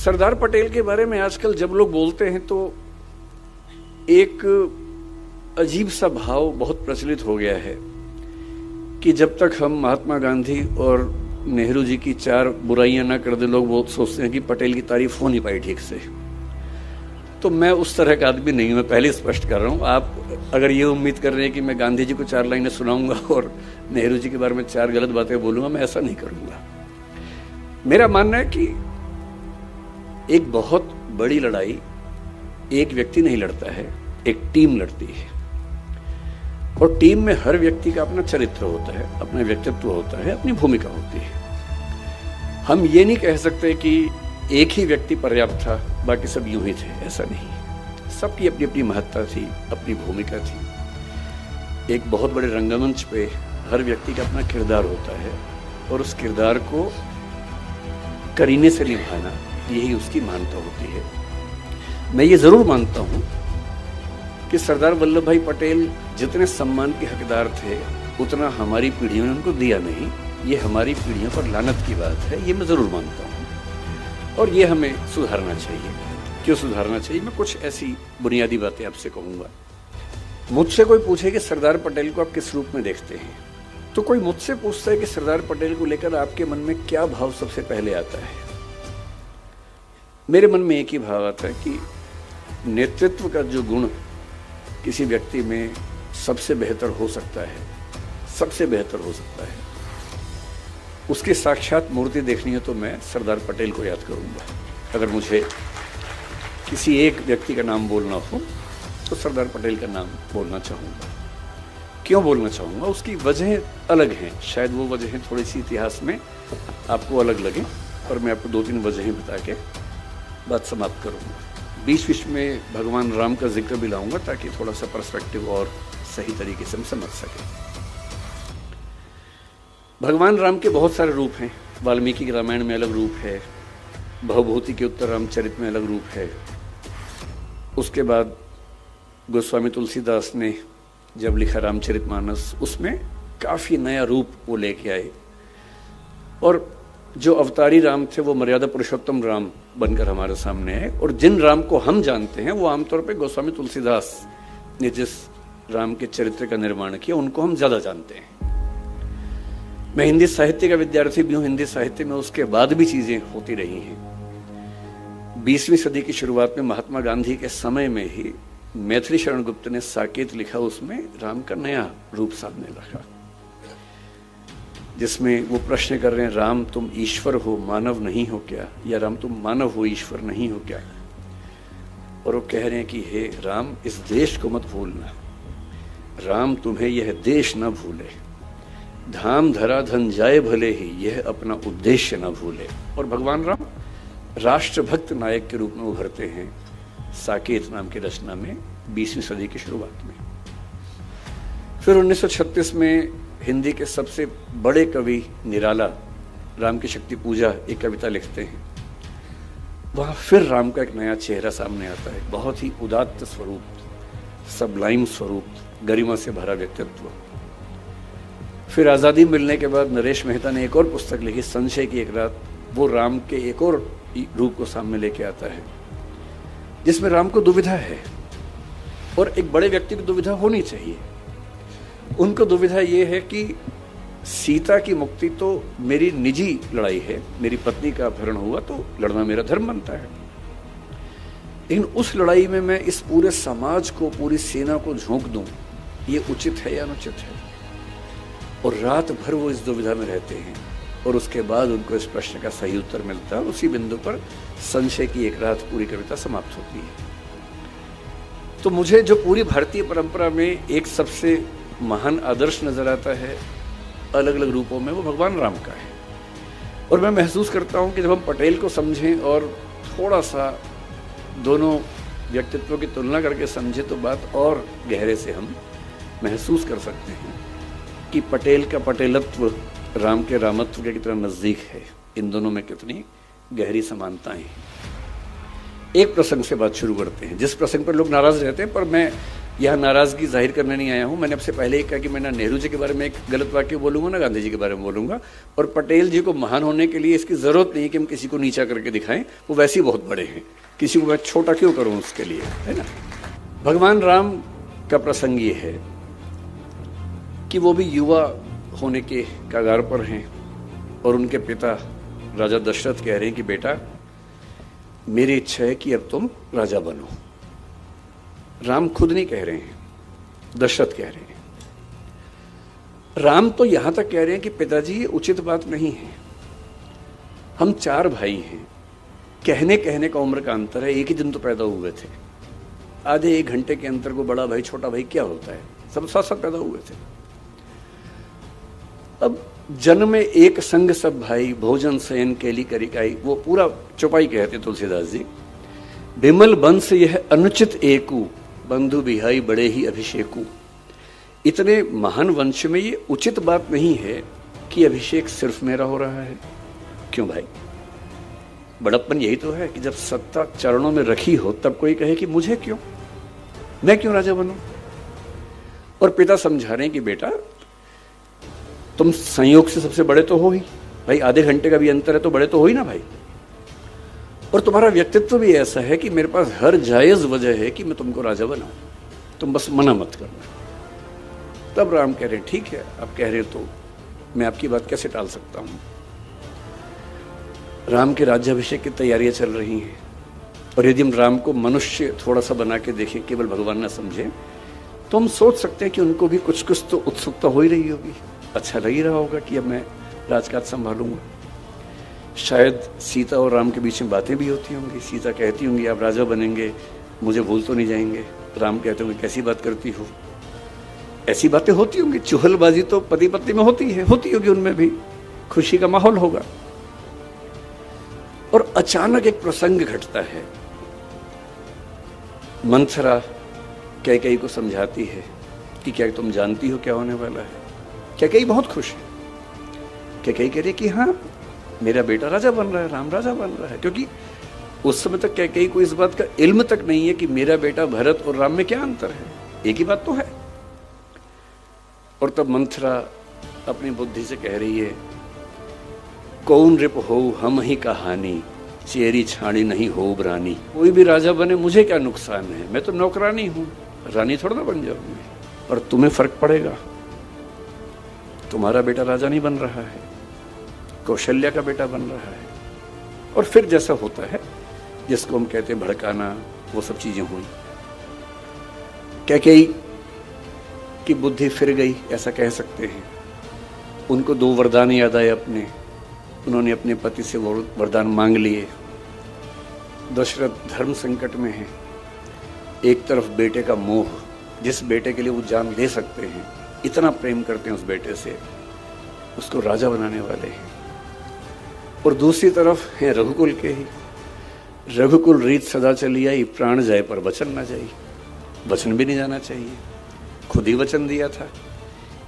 सरदार पटेल के बारे में आजकल जब लोग बोलते हैं तो एक अजीब सा भाव बहुत प्रचलित हो गया है कि जब तक हम महात्मा गांधी और नेहरू जी की 4 बुराइयां ना कर दे, लोग बहुत सोचते हैं कि पटेल की तारीफ हो नहीं पाई ठीक से। तो मैं उस तरह का आदमी नहीं हूं, मैं पहले स्पष्ट कर रहा हूं। आप अगर ये उम्मीद कर रहे हैं कि मैं गांधी जी को 4 लाइनें सुनाऊंगा और नेहरू जी के बारे में 4 गलत बातें बोलूंगा, मैं ऐसा नहीं करूंगा। मेरा मानना है कि एक बहुत बड़ी लड़ाई एक व्यक्ति नहीं लड़ता है, एक टीम लड़ती है। और टीम में हर व्यक्ति का अपना चरित्र होता है, अपना व्यक्तित्व होता है, अपनी भूमिका होती है। हम ये नहीं कह सकते कि एक ही व्यक्ति पर्याप्त था, बाकी सब यूं ही थे, ऐसा नहीं। सबकी अपनी अपनी महत्ता थी, अपनी भूमिका थी। एक बहुत बड़े रंगमंच पे हर व्यक्ति का अपना किरदार होता है और उस किरदार को करीने से निभाना, यही उसकी महानता होती है। मैं ये जरूर मानता हूं कि सरदार वल्लभ भाई पटेल जितने सम्मान के हकदार थे उतना हमारी पीढ़ियों ने उनको दिया नहीं। ये हमारी पीढ़ियों पर लानत की बात है, ये मैं जरूर मानता हूं और ये हमें सुधारना चाहिए। क्यों सुधारना चाहिए, मैं कुछ ऐसी बुनियादी बातें आपसे कहूंगा। मुझसे कोई पूछे कि सरदार पटेल को आप किस रूप में देखते हैं, तो कोई मुझसे पूछता है कि सरदार पटेल को लेकर आपके मन में क्या भाव सबसे पहले आता है। मेरे मन में एक ही भाव आता है कि नेतृत्व का जो गुण किसी व्यक्ति में सबसे बेहतर हो सकता है, सबसे बेहतर हो सकता है, उसकी साक्षात मूर्ति देखनी है तो मैं सरदार पटेल को याद करूंगा। अगर मुझे किसी एक व्यक्ति का नाम बोलना हो तो सरदार पटेल का नाम बोलना चाहूँगा। क्यों बोलना चाहूँगा, उसकी वजह अलग हैं। शायद वो वजहें थोड़ी सी इतिहास में आपको अलग लगें और मैं आपको 2-3 वजहें बता के बात समाप्त करूँगा। बीच में भगवान राम का जिक्र भी लाऊंगा ताकि थोड़ा सा पर्सपेक्टिव और सही तरीके से हम समझ सकें। भगवान राम के बहुत सारे रूप हैं। वाल्मीकि के रामायण में अलग रूप है, भवभूति के उत्तर रामचरित में अलग रूप है। उसके बाद गोस्वामी तुलसीदास ने जब लिखा रामचरितमानस, उसमें काफ़ी नया रूप वो लेके आए। और जो अवतारी राम थे वो मर्यादा पुरुषोत्तम राम बनकर हमारे सामने है। और जिन राम को हम जानते हैं वो आमतौर पे गोस्वामी तुलसीदास ने जिस राम के चरित्र का निर्माण किया उनको हम ज्यादा जानते हैं। मैं हिंदी साहित्य का विद्यार्थी भी हूँ। हिंदी साहित्य में उसके बाद भी चीजें होती रही हैं। 20वीं सदी की शुरुआत में महात्मा गांधी के समय में ही मैथिली शरण गुप्त ने साकेत लिखा, उसमें राम का नया रूप सामने रखा, जिसमें वो प्रश्न कर रहे हैं, राम तुम ईश्वर हो मानव नहीं हो क्या, या राम तुम मानव हो ईश्वर नहीं हो क्या। और वो कह रहे हैं कि हे राम, इस देश को मत भूलना, राम तुम्हें यह देश न भूले, धाम धरा धन जाए भले ही, यह अपना उद्देश्य न भूले। और भगवान राम राष्ट्रभक्त नायक के रूप में उभरते हैं साकेत नाम की रचना में 20वीं सदी की शुरुआत में। फिर 1936 में हिंदी के सबसे बड़े कवि निराला राम की शक्ति पूजा एक कविता लिखते हैं। वहां फिर राम का एक नया चेहरा सामने आता है, बहुत ही उदात्त स्वरूप, सबलाइम स्वरूप, गरिमा से भरा व्यक्तित्व। फिर आज़ादी मिलने के बाद नरेश मेहता ने एक और पुस्तक लिखी, संशय की एक रात। वो राम के एक और रूप को सामने लेके आता है, जिसमें राम को दुविधा है और एक बड़े व्यक्ति को दुविधा होनी चाहिए। उनको दुविधा ये है कि सीता की मुक्ति तो मेरी निजी लड़ाई है, मेरी पत्नी का अपहरण हुआ तो लड़ना मेरा धर्म बनता है, लेकिन उस लड़ाई में मैं इस पूरे समाज को, पूरी सेना को झोंक दूं, ये उचित है या अनुचित है। और रात भर वो इस दुविधा में रहते हैं और उसके बाद उनको इस प्रश्न का सही उत्तर मिलता है। उसी बिंदु पर संशय की एक रात पूरी कविता समाप्त होती है। तो मुझे जो पूरी भारतीय परंपरा में एक सबसे महान आदर्श नजर आता है अलग अलग रूपों में, वो भगवान राम का है। और मैं महसूस करता हूं कि जब हम पटेल को समझें और थोड़ा सा दोनों व्यक्तित्वों की तुलना करके समझें तो बात और गहरे से हम महसूस कर सकते हैं कि पटेल का पटेलत्व राम के रामत्व के कितना नजदीक है, इन दोनों में कितनी गहरी समानताएं हैं। एक प्रसंग से बात शुरू करते हैं जिस प्रसंग पर लोग नाराज रहते हैं, पर मैं यहाँ नाराजगी जाहिर करने नहीं आया हूँ। मैंने आपसे पहले ही कहा कि मैं ना नेहरू जी के बारे में एक गलत वाक्य बोलूंगा ना गांधी जी के बारे में बोलूंगा। और पटेल जी को महान होने के लिए इसकी जरूरत नहीं है कि हम किसी को नीचा करके दिखाएं, वो वैसे ही बहुत बड़े हैं, किसी को मैं छोटा क्यों करूं उसके लिए, है ना। भगवान राम का प्रसंग ये है कि वो भी युवा होने के कगार पर हैं और उनके पिता राजा दशरथ कह रहे हैं कि बेटा मेरी इच्छा है कि अब तुम राजा बनो। राम खुद नहीं कह रहे हैं, दशरथ कह रहे हैं। राम तो यहां तक कह रहे हैं कि पिताजी ये उचित बात नहीं है, हम 4 भाई हैं, कहने कहने का उम्र का अंतर है, एक ही दिन तो पैदा हुए थे, आधे 1 घंटे के अंतर को बड़ा भाई छोटा भाई क्या होता है, सब साथ साथ पैदा हुए थे। अब जन्म में एक संग सब भाई, भोजन शयन केली करिकाई, वो पूरा चौपाई कहते तुलसीदास जी। बिमल बंस यह अनुचित एकू, बंधु बिहाई बड़े ही अभिषेकू। इतने महान वंश में ये उचित बात नहीं है कि अभिषेक सिर्फ मेरा हो रहा है। क्यों भाई, बड़प्पन यही तो है कि जब सत्ता चरणों में रखी हो तब कोई कहे कि मुझे क्यों, मैं क्यों राजा बनूं। और पिता समझा रहे हैं कि बेटा तुम संयोग से सबसे बड़े तो हो ही भाई, आधे घंटे का भी अंतर है तो बड़े तो हो ही ना भाई। और तुम्हारा व्यक्तित्व भी ऐसा है कि मेरे पास हर जायज वजह है कि मैं तुमको राजा बनाऊं, तुम बस मना मत करना। तब राम कह रहे हैं ठीक है, आप कह रहे तो मैं आपकी बात कैसे टाल सकता हूं। राम के राज्याभिषेक की तैयारियां चल रही हैं और यदि हम राम को मनुष्य थोड़ा सा बना के देखें, केवल भगवान ना समझें, तो हम सोच सकते हैं कि उनको भी कुछ कुछ तो उत्सुकता हो ही रही होगी, अच्छा लग ही रहा होगा कि अब मैं राजकाज संभालूंगा। शायद सीता और राम के बीच में बातें भी होती होंगी, सीता कहती होंगी आप राजा बनेंगे, मुझे भूल तो नहीं जाएंगे। राम कहते होंगे कैसी बात करती हो, ऐसी बातें होती होंगी। चुहलबाजी तो पति पत्नी में होती है, होती होगी, उनमें भी खुशी का माहौल होगा। और अचानक एक प्रसंग घटता है, मंथरा कैकेयी को समझाती है कि क्या तुम जानती हो क्या होने वाला है। कैकेयी बहुत खुश है, कैकेयी कह रही कि हाँ मेरा बेटा राजा बन रहा है, राम राजा बन रहा है। क्योंकि उस समय तक कैकेयी को इस बात का इल्म तक नहीं है कि मेरा बेटा भरत और राम में क्या अंतर है, एक ही बात तो है। और तब मंथरा अपनी बुद्धि से कह रही है कौन रिप हो हम ही कहानी, चेरी छाड़ी नहीं हो रानी। कोई भी राजा बने मुझे क्या नुकसान है, मैं तो नौकरानी हूं, रानी थोड़ा ना बन जाऊंगी। और तुम्हें फर्क पड़ेगा, तुम्हारा बेटा राजा नहीं बन रहा है, कौशल्या का बेटा बन रहा है। और फिर जैसा होता है जिसको हम कहते हैं भड़काना, वो सब चीजें हुई। कैकेयी की बुद्धि फिर गई, ऐसा कह सकते हैं। उनको 2 वरदान याद आए अपने, उन्होंने अपने पति से वरदान मांग लिए। दशरथ धर्म संकट में है, एक तरफ बेटे का मोह, जिस बेटे के लिए वो जान दे सकते हैं, इतना प्रेम करते हैं उस बेटे से, उसको राजा बनाने वाले हैं। और दूसरी तरफ है रघुकुल के ही, रघुकुल रीत सदा चली आई, प्राण जाए पर वचन ना जाए। वचन भी नहीं जाना चाहिए, खुद ही वचन दिया था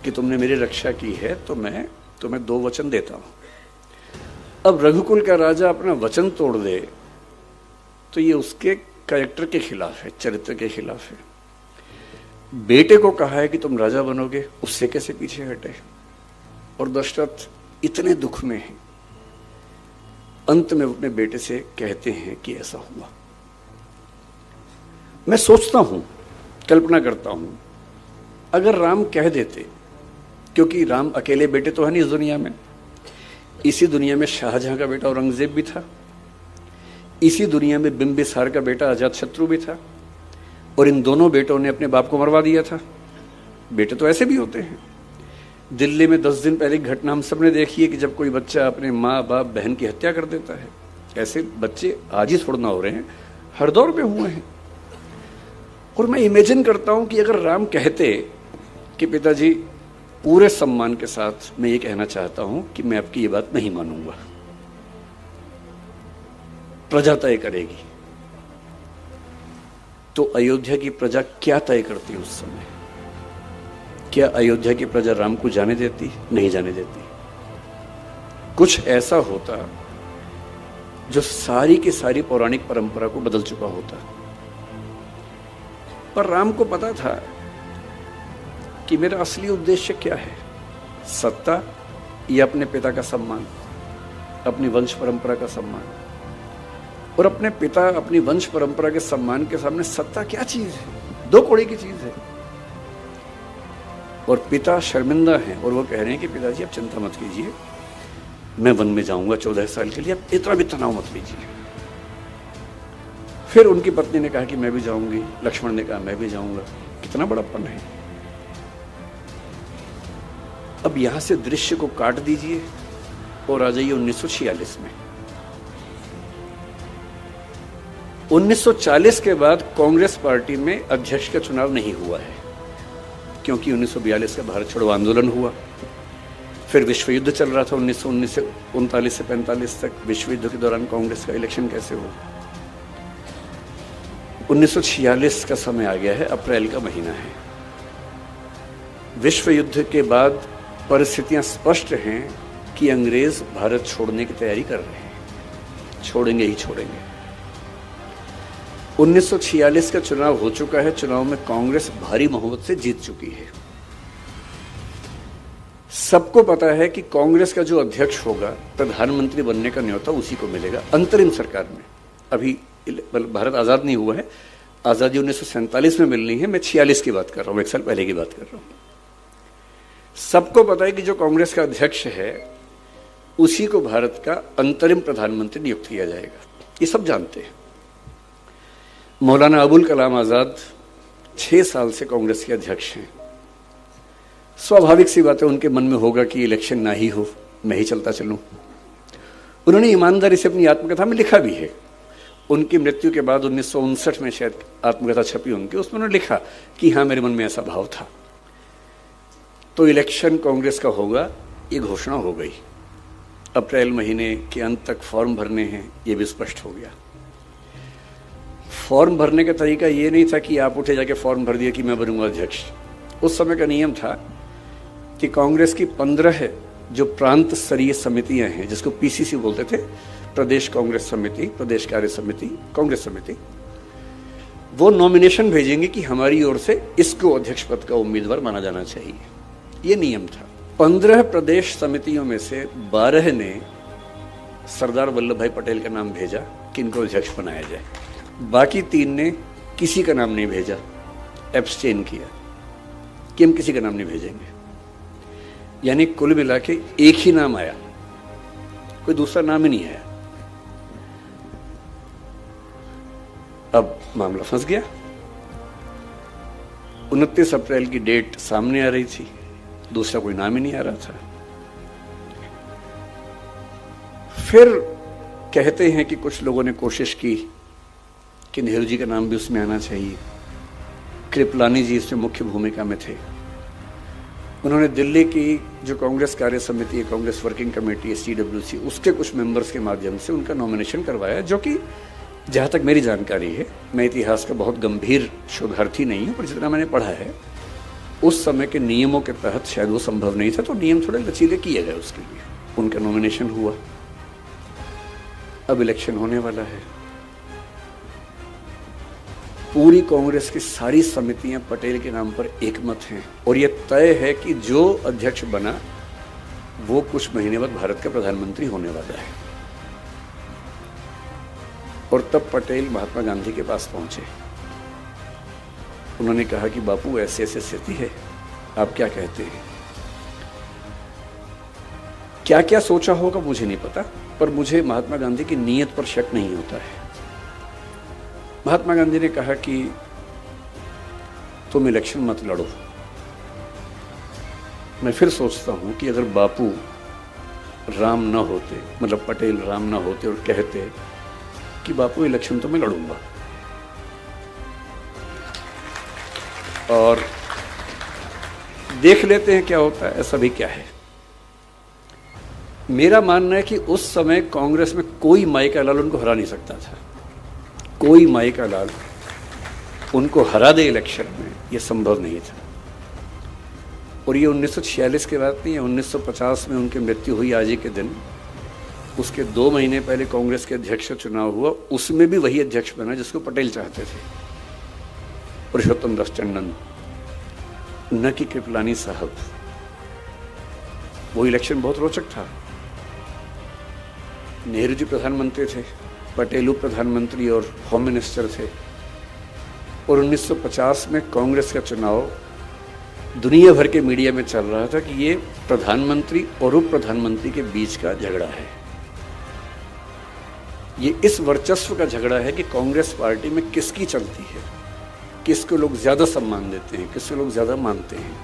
कि तुमने मेरी रक्षा की है तो मैं तुम्हें 2 वचन देता हूं। अब रघुकुल का राजा अपना वचन तोड़ दे तो ये उसके कैरेक्टर के खिलाफ है, चरित्र के खिलाफ है। बेटे को कहा है कि तुम राजा बनोगे, उससे कैसे पीछे हटे। और दशरथ इतने दुख में हैं, अंत में अपने बेटे से कहते हैं कि ऐसा हुआ। मैं सोचता हूं, कल्पना करता हूं, अगर राम कह देते, क्योंकि राम अकेले बेटे तो है नहीं इस दुनिया में, इसी दुनिया में शाहजहां का बेटा औरंगजेब भी था, इसी दुनिया में बिंबिसार का बेटा अजातशत्रु भी था, और इन दोनों बेटों ने अपने बाप को मरवा दिया था। बेटे तो ऐसे भी होते हैं। दिल्ली में 10 दिन पहले की घटना हम सबने देखी है कि जब कोई बच्चा अपने माँ बाप बहन की हत्या कर देता है। ऐसे बच्चे आज ही थोड़ा ना हो रहे हैं, हर दौर में हुए हैं। और मैं इमेजिन करता हूं कि अगर राम कहते कि पिताजी पूरे सम्मान के साथ मैं ये कहना चाहता हूं कि मैं आपकी ये बात नहीं मानूंगा, प्रजा तय करेगी, तो अयोध्या की प्रजा क्या तय करती उस समय? क्या अयोध्या की प्रजा राम को जाने देती? नहीं जाने देती। कुछ ऐसा होता जो सारी की सारी पौराणिक परंपरा को बदल चुका होता। पर राम को पता था कि मेरा असली उद्देश्य क्या है, सत्ता या अपने पिता का सम्मान, अपनी वंश परंपरा का सम्मान। और अपने पिता, अपनी वंश परंपरा के सम्मान के सामने सत्ता क्या चीज है, दो कौड़ी की चीज है। और पिता शर्मिंदा हैं और वो कह रहे हैं कि पिताजी आप चिंता मत कीजिए, मैं वन में जाऊंगा 14 साल के लिए, आप इतना भी तनाव मत लीजिए। फिर उनकी पत्नी ने कहा कि मैं भी जाऊंगी, लक्ष्मण ने कहा मैं भी जाऊंगा। कितना बड़प्पन है। अब यहां से दृश्य को काट दीजिए और आ जाइए 1946 में। 1940 के बाद कांग्रेस पार्टी में अध्यक्ष का चुनाव नहीं हुआ है, क्योंकि 1942 का भारत छोड़ो आंदोलन हुआ, फिर विश्व युद्ध चल रहा था 1919 से 39 से 45 तक। विश्व युद्ध के दौरान कांग्रेस का इलेक्शन कैसे हो। 1946 का समय आ गया है, अप्रैल का महीना है। विश्व युद्ध के बाद परिस्थितियां स्पष्ट हैं कि अंग्रेज भारत छोड़ने की तैयारी कर रहे हैं, छोड़ेंगे ही छोड़ेंगे। 1946 का चुनाव हो चुका है, चुनाव में कांग्रेस भारी बहुमत से जीत चुकी है। सबको पता है कि कांग्रेस का जो अध्यक्ष होगा, प्रधानमंत्री बनने का न्योता उसी को मिलेगा अंतरिम सरकार में। अभी भारत आजाद नहीं हुआ है, आजादी 1947 में मिलनी है, मैं 46 की बात कर रहा हूं, एक साल पहले की बात कर रहा हूं। सबको पता है कि जो कांग्रेस का अध्यक्ष है उसी को भारत का अंतरिम प्रधानमंत्री नियुक्त किया जाएगा, ये सब जानते हैं। मौलाना अबुल कलाम आजाद 6 साल से कांग्रेस के अध्यक्ष हैं। स्वाभाविक सी बात है उनके मन में होगा कि इलेक्शन ना ही हो, मैं ही चलता चलूं। उन्होंने ईमानदारी से अपनी आत्मकथा में लिखा भी है। उनकी मृत्यु के बाद 1959 में शायद आत्मकथा छपी उनकी, उसमें उन्होंने लिखा कि हाँ मेरे मन में ऐसा भाव था। तो इलेक्शन कांग्रेस का होगा, ये घोषणा हो गई। अप्रैल महीने के अंत तक फॉर्म भरने हैं, ये भी स्पष्ट हो गया। फॉर्म भरने का तरीका ये नहीं था कि आप उठे जाके फॉर्म भर दिया कि मैं बनूंगा अध्यक्ष। उस समय का नियम था कि कांग्रेस की 15 जो प्रांत स्तरीय समितियां हैं, जिसको पीसीसी बोलते थे, प्रदेश कांग्रेस समिति, प्रदेश कार्य समिति, कांग्रेस समिति, वो नॉमिनेशन भेजेंगे कि हमारी ओर से इसको अध्यक्ष पद का उम्मीदवार माना जाना चाहिए। ये नियम था। 15 प्रदेश समितियों में से 12 ने सरदार वल्लभ भाई पटेल का नाम भेजा कि इनको अध्यक्ष बनाया जाए। बाकी 3 ने किसी का नाम नहीं भेजा, एब्सटेन किया कि हम किसी का नाम नहीं भेजेंगे। यानी कुल मिला के एक ही नाम आया, कोई दूसरा नाम ही नहीं आया। अब मामला फंस गया। 29 अप्रैल की डेट सामने आ रही थी, दूसरा कोई नाम ही नहीं आ रहा था। फिर कहते हैं कि कुछ लोगों ने कोशिश की कि नेहरू जी का नाम भी उसमें आना चाहिए। कृपलानी जी इसमें मुख्य भूमिका में थे। उन्होंने दिल्ली की जो कांग्रेस कार्य समिति है, कांग्रेस वर्किंग कमेटी है, CWC, उसके कुछ मेंबर्स के माध्यम से उनका नॉमिनेशन करवाया, जो कि जहाँ तक मेरी जानकारी है, मैं इतिहास का बहुत गंभीर शोधार्थी नहीं हूँ, पर जितना मैंने पढ़ा है उस समय के नियमों के तहत शायद वो संभव नहीं था, तो नियम थोड़े लचीले किए गए उसके लिए। उनका नॉमिनेशन हुआ। अब इलेक्शन होने वाला है। पूरी कांग्रेस की सारी समितियां पटेल के नाम पर एकमत हैं और यह तय है कि जो अध्यक्ष बना वो कुछ महीने बाद भारत का प्रधानमंत्री होने वाला है। और तब पटेल महात्मा गांधी के पास पहुंचे। उन्होंने कहा कि बापू ऐसे ऐसे स्थिति है, आप क्या कहते हैं। क्या क्या सोचा होगा मुझे नहीं पता, पर मुझे महात्मा गांधी की नीयत पर शक नहीं होता है। महात्मा गांधी ने कहा कि तुम इलेक्शन मत लड़ो। मैं फिर सोचता हूं कि अगर बापू राम ना होते, मतलब पटेल राम ना होते और कहते कि बापू इलेक्शन तो मैं लड़ूंगा, और देख लेते हैं क्या होता है, ऐसा भी क्या है। मेरा मानना है कि उस समय कांग्रेस में कोई माई का लाल उनको हरा नहीं सकता था। कोई माई का लाल उनको हरा दे इलेक्शन में, यह संभव नहीं था। और ये 1946 के बाद नहीं है, 1950 में उनकी मृत्यु हुई आज ही के दिन। उसके 2 महीने पहले कांग्रेस के अध्यक्ष का चुनाव हुआ, उसमें भी वही अध्यक्ष बना जिसको पटेल चाहते थे। पुरुषोत्तम दास टंडन, न कि कृपलानी साहब। वो इलेक्शन बहुत रोचक था। नेहरू जी प्रधानमंत्री थे, पटेल प्रधानमंत्री और होम मिनिस्टर थे, और 1950 में कांग्रेस का चुनाव दुनिया भर के मीडिया में चल रहा था कि ये प्रधानमंत्री और उप प्रधानमंत्री के बीच का झगड़ा है। ये इस वर्चस्व का झगड़ा है कि कांग्रेस पार्टी में किसकी चलती है, किसको लोग ज्यादा सम्मान देते हैं, किसको लोग ज्यादा मानते हैं।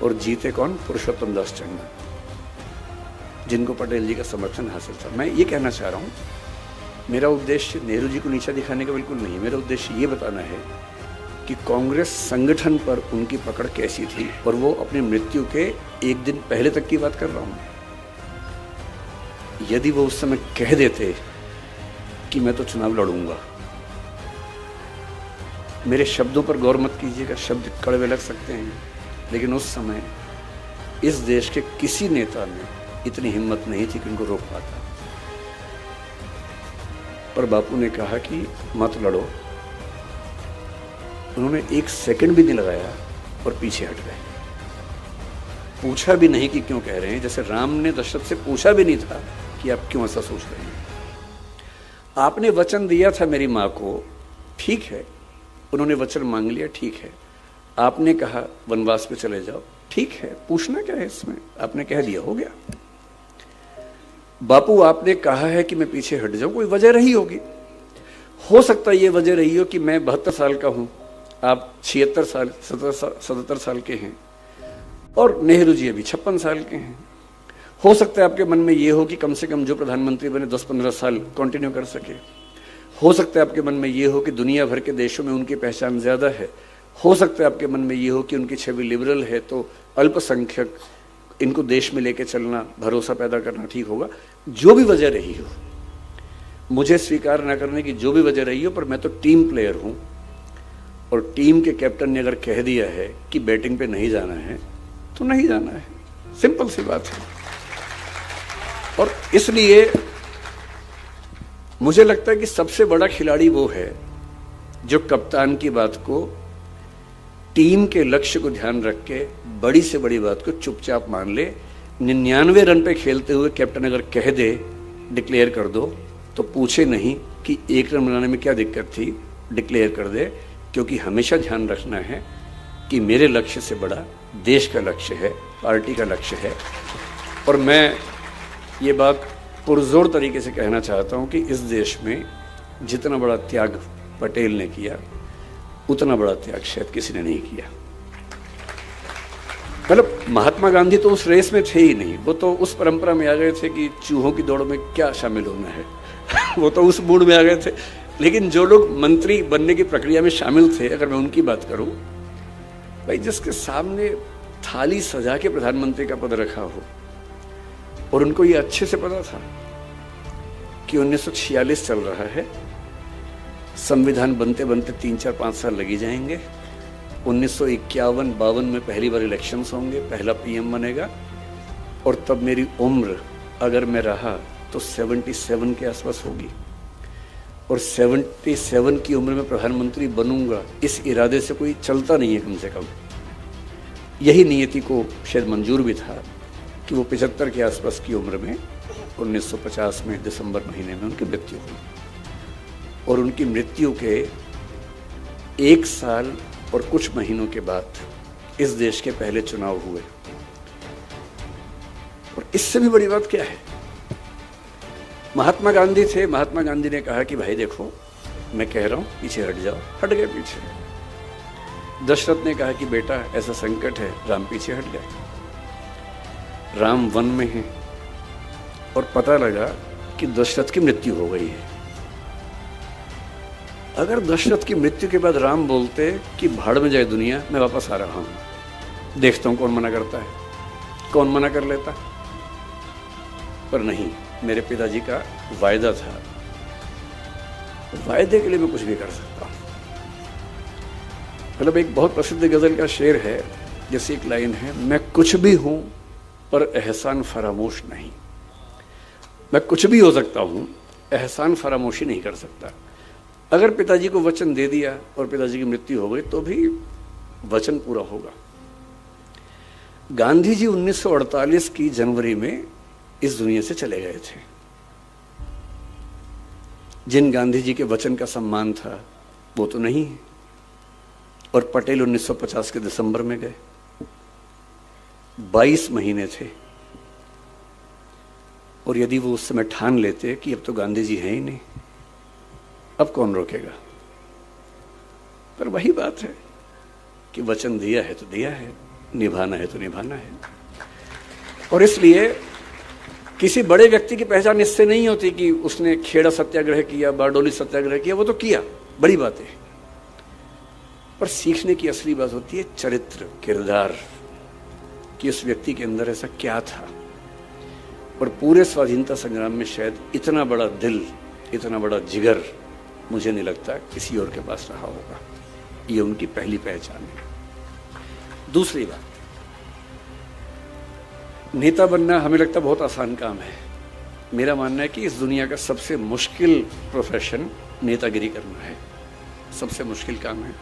और जीते कौन? पुरुषोत्तम दास टंडन, जिनको पटेल जी का समर्थन हासिल था। मैं ये कहना चाह रहा हूं, मेरा उद्देश्य नेहरू जी को नीचा दिखाने का बिल्कुल नहीं। मेरा उद्देश्य ये बताना है कि कांग्रेस संगठन पर उनकी पकड़ कैसी थी, और वो अपनी मृत्यु के एक दिन पहले तक की बात कर रहा हूं। यदि वो उस समय कह देते कि मैं तो चुनाव लड़ूंगा, मेरे शब्दों पर गौर मत कीजिएगा, शब्द कड़वे लग सकते हैं, लेकिन उस समय इस देश के किसी नेता में इतनी हिम्मत नहीं थी कि उनको रोक पाता। पर बापू ने कहा कि मत लड़ो। उन्होंने एक सेकंड भी नहीं लगाया और पीछे हट गए। पूछा भी नहीं कि क्यों कह रहे हैं, जैसे राम ने दशरथ से पूछा भी नहीं था कि आप क्यों ऐसा सोच रहे हैं। आपने वचन दिया था मेरी माँ को, ठीक है, उन्होंने वचन मांग लिया, ठीक है। आपने कहा वनवास पे चले जाओ, ठीक है, पूछना क्या है इसमें, आपने कह दिया, हो गया। बापू आपने कहा है कि मैं पीछे हट जाऊं, कोई वजह रही होगी। हो सकता है ये वजह रही हो कि मैं 72 साल का हूं, आप 76 साल 77 साल के हैं, और नेहरू जी अभी 56 साल के हैं। हो सकता है आपके मन में ये हो कि कम से कम जो प्रधानमंत्री बने 10-15 साल कंटिन्यू कर सके। हो सकता है आपके मन में ये हो कि दुनिया भर के देशों में उनकी पहचान ज्यादा है। हो सकता है आपके मन में ये हो कि उनकी छवि लिबरल है, तो अल्पसंख्यक इनको देश में लेके चलना, भरोसा पैदा करना ठीक होगा। जो भी वजह रही हो, मुझे स्वीकार न करने की जो भी वजह रही हो, पर मैं तो टीम प्लेयर हूं, और टीम के कैप्टन ने अगर कह दिया है कि बैटिंग पे नहीं जाना है तो नहीं जाना है, सिंपल सी बात है। और इसलिए मुझे लगता है कि सबसे बड़ा खिलाड़ी वो है जो कप्तान की बात को, टीम के लक्ष्य को ध्यान रख के बड़ी से बड़ी बात को चुपचाप मान ले। 99 रन पे खेलते हुए कैप्टन अगर कह दे डिक्लेयर कर दो, तो पूछे नहीं कि 1 रन बनाने में क्या दिक्कत थी, डिक्लेयर कर दे। क्योंकि हमेशा ध्यान रखना है कि मेरे लक्ष्य से बड़ा देश का लक्ष्य है, पार्टी का लक्ष्य है। और मैं ये बात पुरजोर तरीके से कहना चाहता हूं कि इस देश में जितना बड़ा त्याग पटेल ने किया, उतना बड़ा त्याग शायद किसी ने नहीं किया। मतलब महात्मा गांधी तो उस रेस में थे ही नहीं, वो तो उस परंपरा में आ गए थे कि चूहों की दौड़ में क्या शामिल होना है वो तो उस मूड में आ गए थे। लेकिन जो लोग मंत्री बनने की प्रक्रिया में शामिल थे, अगर मैं उनकी बात करूं, भाई जिसके सामने थाली सजा के प्रधानमंत्री का पद रखा हो, और उनको ये अच्छे से पता था कि 1946 चल रहा है, संविधान बनते बनते 3-4-5 साल लगी जाएंगे, 1951-52 में पहली बार इलेक्शंस होंगे, पहला पीएम बनेगा, और तब मेरी उम्र अगर मैं रहा तो 77 के आसपास होगी, और 77 की उम्र में प्रधानमंत्री बनूंगा, इस इरादे से कोई चलता नहीं है। कम से कम यही नियति को शायद मंजूर भी था कि वो 75 के आसपास की उम्र में 1950 में दिसंबर महीने में उनकी मृत्यु हुई, और उनकी मृत्यु के 1 साल और कुछ महीनों के बाद इस देश के पहले चुनाव हुए। और इससे भी बड़ी बात क्या है, महात्मा गांधी थे, महात्मा गांधी ने कहा कि भाई देखो मैं कह रहा हूं पीछे हट जाओ, हट गए पीछे। दशरथ ने कहा कि बेटा ऐसा संकट है, राम पीछे हट गए। राम वन में हैं, और पता लगा कि दशरथ की मृत्यु हो गई है। अगर दशरथ की मृत्यु के बाद राम बोलते कि भाड़ में जाए दुनिया, मैं वापस आ रहा हूं, देखता हूं कौन मना करता है, कौन मना कर लेता। पर नहीं, मेरे पिताजी का वायदा था, वायदे के लिए मैं कुछ भी कर सकता हूं। मतलब एक बहुत प्रसिद्ध गजल का शेर है, जैसी एक लाइन है, मैं कुछ भी हूं पर एहसान फरामोश नहीं। मैं कुछ भी हो सकता हूं, एहसान फरामोशी नहीं कर सकता। अगर पिताजी को वचन दे दिया और पिताजी की मृत्यु हो गई तो भी वचन पूरा होगा। गांधी जी 1948 की जनवरी में इस दुनिया से चले गए थे। जिन गांधी जी के वचन का सम्मान था वो तो नहीं है। और पटेल 1950 के दिसंबर में गए, 22 महीने थे। और यदि वो उस समय ठान लेते कि अब तो गांधी जी हैं ही नहीं, अब कौन रोकेगा। पर वही बात है कि वचन दिया है तो दिया है, निभाना है तो निभाना है। और इसलिए किसी बड़े व्यक्ति की पहचान इससे नहीं होती कि उसने खेड़ा सत्याग्रह किया, बारडोली सत्याग्रह किया, वो तो किया, बड़ी बात है। पर सीखने की असली बात होती है चरित्र, किरदार, कि उस व्यक्ति के अंदर ऐसा क्या था। और पूरे स्वाधीनता संग्राम में शायद इतना बड़ा दिल, इतना बड़ा जिगर मुझे नहीं लगता किसी और के पास रहा होगा। ये उनकी पहली पहचान है। दूसरी बात, नेता बनना हमें लगता बहुत आसान काम है। मेरा मानना है कि इस दुनिया का सबसे मुश्किल प्रोफेशन नेतागिरी करना है, सबसे मुश्किल काम है।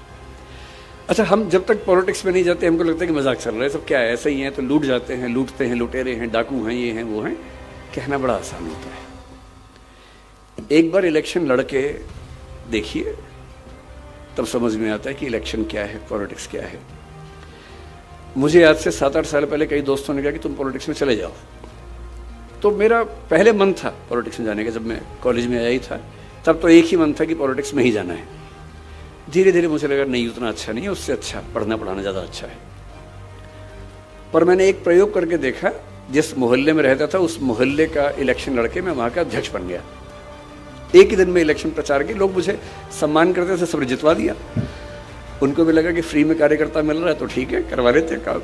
अच्छा, हम जब तक पॉलिटिक्स में नहीं जाते हमको लगता है कि मजाक चल रहा है, सब क्या है, ऐसे ही है, तो लूट जाते हैं, लूटते हैं, लुटेरे हैं, डाकू हैं, ये हैं, वो हैं। कहना बड़ा आसान होता है। एक बार इलेक्शन लड़के देखिए, तब समझ में आता है कि इलेक्शन क्या है, पॉलिटिक्स क्या है। मुझे आज से 7-8 साल पहले कई दोस्तों ने कहा कि तुम पॉलिटिक्स में चले जाओ, तो मेरा पहले मन था पॉलिटिक्स में जाने का। जब मैं कॉलेज में आया ही था तब तो एक ही मन था कि पॉलिटिक्स में ही जाना है। धीरे धीरे मुझे लगा नहीं, उतना अच्छा नहीं है, उससे अच्छा पढ़ना पढ़ाना ज़्यादा अच्छा है। पर मैंने एक प्रयोग करके देखा, जिस मोहल्ले में रहता था उस मोहल्ले का इलेक्शन लड़के मैं वहाँ का अध्यक्ष बन गया। एक ही दिन में इलेक्शन प्रचार के लोग मुझे सम्मान करते थे, सब जितवा दिया। उनको भी लगा कि फ्री में कार्यकर्ता मिल रहा है तो ठीक है, करवा लेते काम।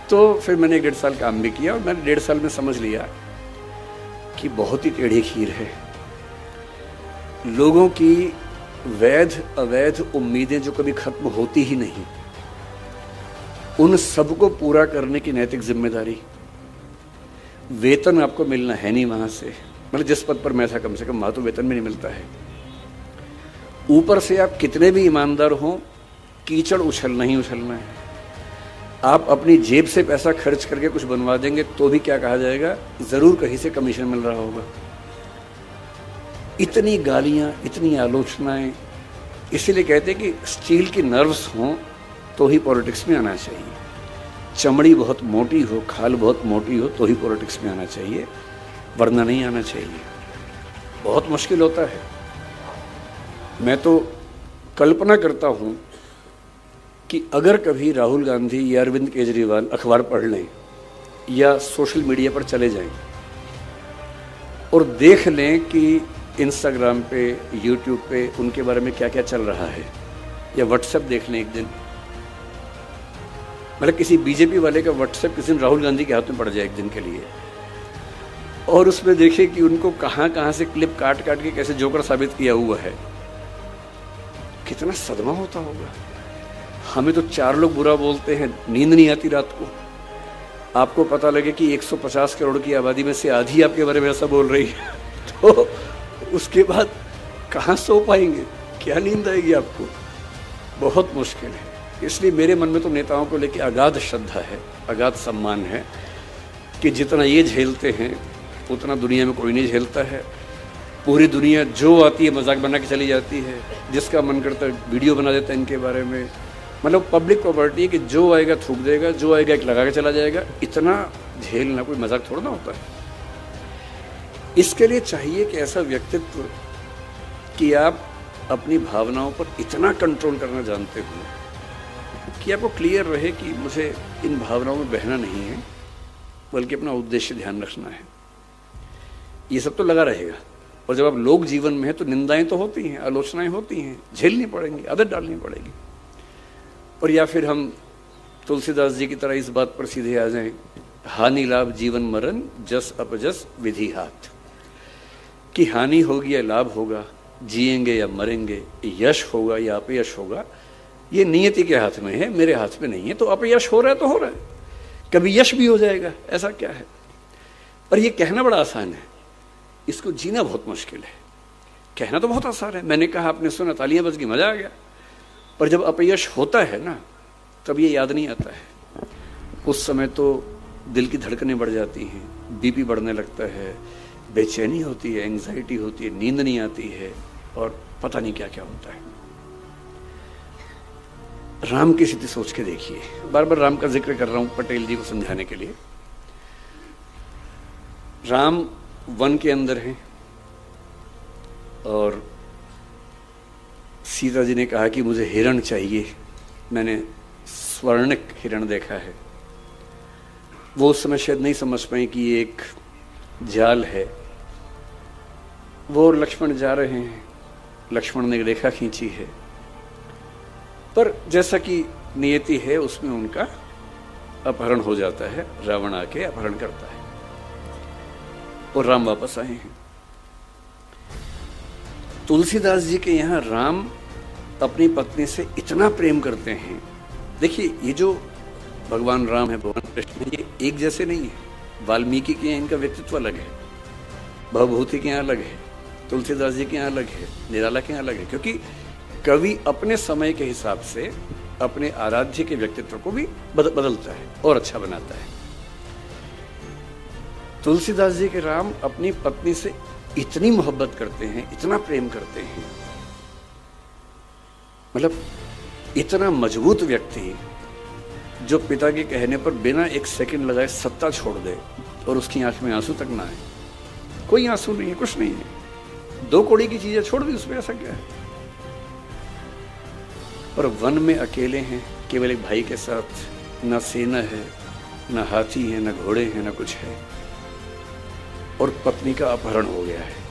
तो फिर मैंने 1.5 साल काम भी किया और मैंने 1.5 साल में समझ लिया कि बहुत ही टेढ़ी खीर है। लोगों की वैध अवैध उम्मीदें जो कभी खत्म होती ही नहीं, उन सबको पूरा करने की नैतिक जिम्मेदारी। वेतन आपको मिलना है नहीं वहां से, मतलब जिस पद पर मैं था कम से कम वहां तो वेतन भी नहीं मिलता है। ऊपर से आप कितने भी ईमानदार हों, कीचड़ उछलना ही उछलना है। आप अपनी जेब से पैसा खर्च करके कुछ बनवा देंगे तो भी क्या कहा जाएगा, जरूर कहीं से कमीशन मिल रहा होगा। इतनी गालियां, इतनी आलोचनाएं। इसीलिए कहते हैं कि स्टील की नर्व्स हों तो ही पॉलिटिक्स में आना चाहिए। चमड़ी बहुत मोटी हो, खाल बहुत मोटी हो तो ही पॉलिटिक्स में आना चाहिए, वरना नहीं आना चाहिए। बहुत मुश्किल होता है। मैं तो कल्पना करता हूं कि अगर कभी राहुल गांधी या अरविंद केजरीवाल अखबार पढ़ लें या सोशल मीडिया पर चले जाएं और देख लें कि इंस्टाग्राम पे, यूट्यूब पे उनके बारे में क्या क्या चल रहा है, या व्हाट्सएप देख लें एक दिन, मतलब किसी बीजेपी वाले का व्हाट्सएप किसी दिन राहुल गांधी के हाथ में पड़ जाए एक दिन के लिए, और उसमें देखें कि उनको कहाँ कहाँ से क्लिप काट काट के कैसे जोकर साबित किया हुआ है, कितना सदमा होता होगा। हमें तो 4 लोग बुरा बोलते हैं, नींद नहीं आती रात को। आपको पता लगे कि 150 करोड़ की आबादी में से आधी आपके बारे में ऐसा बोल रही है, तो उसके बाद कहाँ सो पाएंगे, क्या नींद आएगी आपको। बहुत मुश्किल है। इसलिए मेरे मन में तो नेताओं को लेकर अगाध श्रद्धा है, अगाध सम्मान है कि जितना ये झेलते हैं उतना दुनिया में कोई नहीं झेलता है। पूरी दुनिया जो आती है मजाक बना के चली जाती है, जिसका मन करता है वीडियो बना देता है इनके बारे में। मतलब पब्लिक प्रॉपर्टी है कि जो आएगा थूक देगा, जो आएगा एक लगा के चला जाएगा। इतना झेलना कोई मजाक थोड़ा ना होता है। इसके लिए चाहिए कि ऐसा व्यक्तित्व कि आप अपनी भावनाओं पर इतना कंट्रोल करना जानते हो कि आपको क्लियर रहे कि मुझे इन भावनाओं में बहना नहीं है, बल्कि अपना उद्देश्य ध्यान रखना है। ये सब तो लगा रहेगा। और जब आप लोक जीवन में है तो निंदाएं तो होती हैं, आलोचनाएं होती हैं, झेलनी पड़ेंगी, आदत डालनी पड़ेगी। और या फिर हम तुलसीदास जी की तरह इस बात पर सीधे आ जाएं, हानि लाभ जीवन मरण जस अपजस विधि हाथ, कि हानि होगी या लाभ होगा, जिएंगे या मरेंगे, यश होगा या अपयश होगा, ये नियति के हाथ में है, मेरे हाथ में नहीं है। तो अपयश हो रहा है तो हो रहा है, कभी यश भी हो जाएगा, ऐसा क्या है। पर ये कहना बड़ा आसान है, इसको जीना बहुत मुश्किल है। कहना तो बहुत आसान है, मैंने कहा, आपने सुना, तालियां बज गई, मजा आ गया। पर जब अपयश होता है ना, तब ये याद नहीं आता है। उस समय तो दिल की धड़कनें बढ़ जाती हैं, बीपी बढ़ने लगता है, बेचैनी होती है, एंग्जाइटी होती है, नींद नहीं आती है, और पता नहीं क्या क्या होता है। राम की स्थिति सोच के देखिए, बार बार राम का जिक्र कर रहा हूं पटेल जी को समझाने के लिए। राम वन के अंदर हैं और सीता जी ने कहा कि मुझे हिरण चाहिए, मैंने स्वर्णिक हिरण देखा है। वो उस समय शायद नहीं समझ पाए कि ये एक जाल है। वो और लक्ष्मण जा रहे हैं, लक्ष्मण ने रेखा खींची है, पर जैसा कि नियति है उसमें उनका अपहरण हो जाता है, रावण आके अपहरण करता है और राम वापस आए हैं। तुलसीदास जी के यहां राम अपनी पत्नी से इतना प्रेम करते हैं। देखिए, ये जो भगवान राम है, भगवान कृष्ण है, ये एक जैसे नहीं है। वाल्मीकि के यहाँ इनका व्यक्तित्व अलग है, भवभूति के यहाँ अलग है, तुलसीदास जी के यहाँ अलग है, निराला के यहाँ अलग है, क्योंकि कवि अपने समय के हिसाब से अपने आराध्य के व्यक्तित्व को भी बदलता है और अच्छा बनाता है। तुलसीदास जी के राम अपनी पत्नी से इतनी मोहब्बत करते हैं, इतना प्रेम करते हैं, मतलब इतना मजबूत व्यक्ति जो पिता के कहने पर बिना एक सेकंड लगाए सत्ता छोड़ दे और उसकी आंख में आंसू तक ना आए। कोई आंसू नहीं है, कुछ नहीं है, 2 कौड़ी की चीजें छोड़ दी, उसमें ऐसा क्या है। और वन में अकेले हैं, केवल एक भाई के साथ, ना सेना है, ना हाथी है, ना घोड़े हैं, ना कुछ है, और पत्नी का अपहरण हो गया है।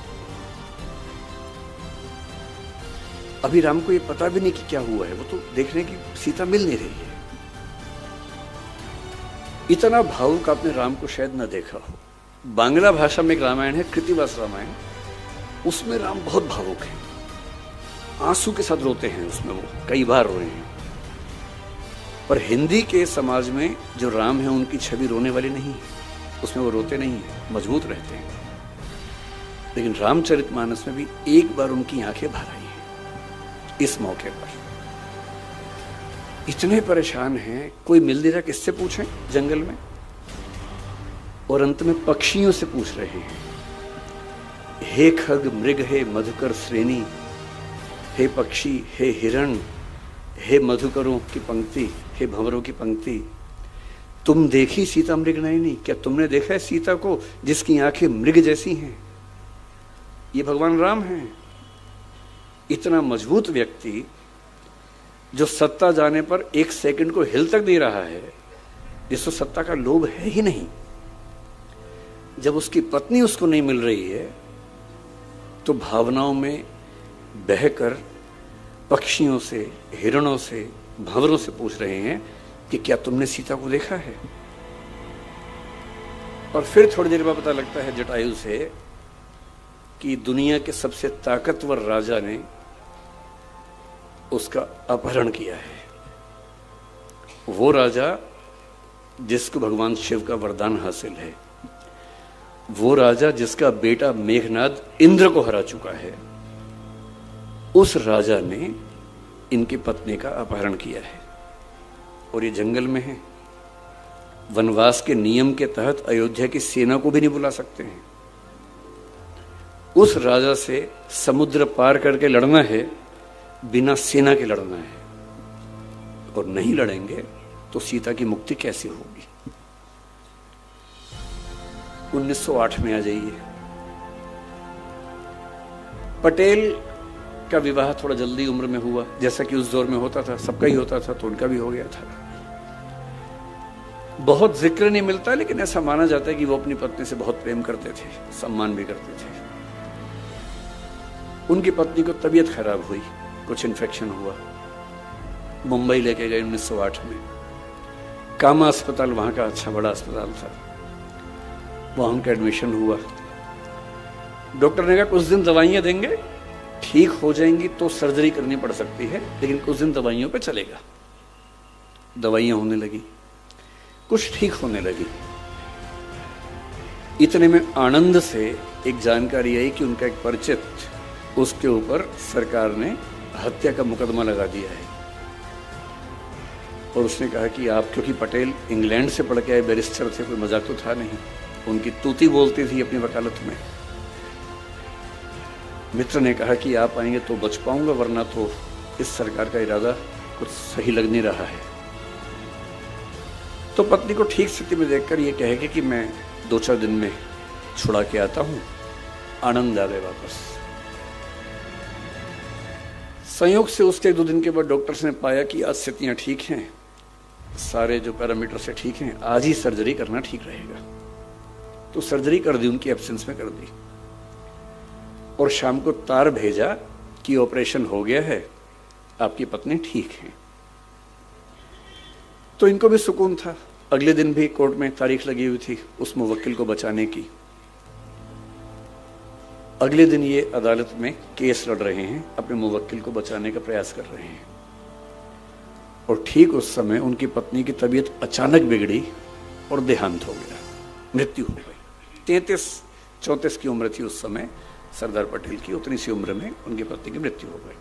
अभी राम को ये पता भी नहीं कि क्या हुआ है, वो तो देख रहे हैं कि सीता मिल नहीं रही है। इतना भावुक आपने राम को शायद न देखा हो। बांग्ला भाषा में एक रामायण है, कृतिवास रामायण, उसमें राम बहुत भावुक है, आंसू के साथ रोते हैं उसमें, वो कई बार रोए हैं। पर हिंदी के समाज में जो राम है उनकी छवि रोने वाली नहीं है, उसमें वो रोते नहीं है, मजबूत रहते हैं। लेकिन रामचरितमानस में भी एक बार उनकी आंखें भर आई हैं इस मौके पर। इतने परेशान हैं, कोई मिल नहीं रहा, किससे पूछें जंगल में, और अंत में पक्षियों से पूछ रहे हैं, हे खग मृग, हे मधुकर श्रेणी, हे पक्षी, हे हिरण, हे मधुकरों की पंक्ति, हे भंवरों की पंक्ति, तुम देखी सीता मृग नयनी, क्या तुमने देखा है सीता को जिसकी आंखें मृग जैसी हैं। ये भगवान राम हैं। इतना मजबूत व्यक्ति जो सत्ता जाने पर 1 सेकंड को हिल तक नहीं रहा है, जिसको सत्ता का लोभ है ही नहीं, जब उसकी पत्नी उसको नहीं मिल रही है तो भावनाओं में बहकर पक्षियों से, हिरणों से, भंवरों से पूछ रहे हैं कि क्या तुमने सीता को देखा है। और फिर थोड़ी देर बाद पता लगता है जटायु से कि दुनिया के सबसे ताकतवर राजा ने उसका अपहरण किया है। वो राजा जिसको भगवान शिव का वरदान हासिल है, वो राजा जिसका बेटा मेघनाद इंद्र को हरा चुका है, उस राजा ने इनकी पत्नी का अपहरण किया है। और ये जंगल में है, वनवास के नियम के तहत अयोध्या की सेना को भी नहीं बुला सकते हैं। उस राजा से समुद्र पार करके लड़ना है, बिना सेना के लड़ना है, और नहीं लड़ेंगे तो सीता की मुक्ति कैसे होगी। 1908 में आ जाइए। पटेल का विवाह थोड़ा जल्दी उम्र में हुआ, जैसा कि उस दौर में होता था, सबका ही होता था, तो उनका भी हो गया था। बहुत जिक्र नहीं मिलता, लेकिन ऐसा माना जाता है कि वो अपनी पत्नी से बहुत प्रेम करते थे, सम्मान भी करते थे। उनकी पत्नी को तबीयत खराब हुई, कुछ इन्फेक्शन हुआ, मुंबई लेके गए 1908 में। कामा अस्पताल वहां का अच्छा बड़ा अस्पताल था, वहां उनका एडमिशन हुआ। डॉक्टर ने कहा कुछ दिन दवाइयां देंगे, ठीक हो जाएंगी तो सर्जरी करनी पड़ सकती है, लेकिन कुछ दिन दवाइयों पे चलेगा। दवाइयां होने लगी, कुछ ठीक होने लगी। इतने में आनंद से एक जानकारी आई कि उनका एक परिचित उसके ऊपर सरकार ने हत्या का मुकदमा लगा दिया है। और उसने कहा कि आप, क्योंकि पटेल इंग्लैंड से पढ़ के आए बैरिस्टर थे, कोई मजाक तो था नहीं, उनकी तूती बोलती थी अपनी वकालत में। मित्र ने कहा कि आप आएंगे तो बच पाऊंगा, वरना तो इस सरकार का इरादा कुछ सही लग नहीं रहा है। तो पत्नी को ठीक स्थिति में देखकर ये कहे कि मैं 2-4 दिन में छुड़ा के आता हूं। आनंद आ गए वापस। संयोग से उसके 1-2 दिन के बाद डॉक्टर्स ने पाया कि आज स्थितियां ठीक हैं, सारे जो पैरामीटर से ठीक हैं, आज ही सर्जरी करना ठीक रहेगा। तो सर्जरी कर दी, उनकी एब्सेंस में कर दी। और शाम को तार भेजा कि ऑपरेशन हो गया है, आपकी पत्नी ठीक है। तो इनको भी सुकून था। अगले दिन भी कोर्ट में तारीख लगी हुई थी उस मुवक्किल को बचाने की। अगले दिन ये अदालत में केस लड़ रहे हैं, अपने मुवक्किल को बचाने का प्रयास कर रहे हैं। और ठीक उस समय उनकी पत्नी की तबीयत अचानक बिगड़ी और देहांत हो गया, मृत्यु हो गई। 33-34 की उम्र थी उस समय सरदार पटेल की। उतनी सी उम्र में उनकी पत्नी की मृत्यु हो गई।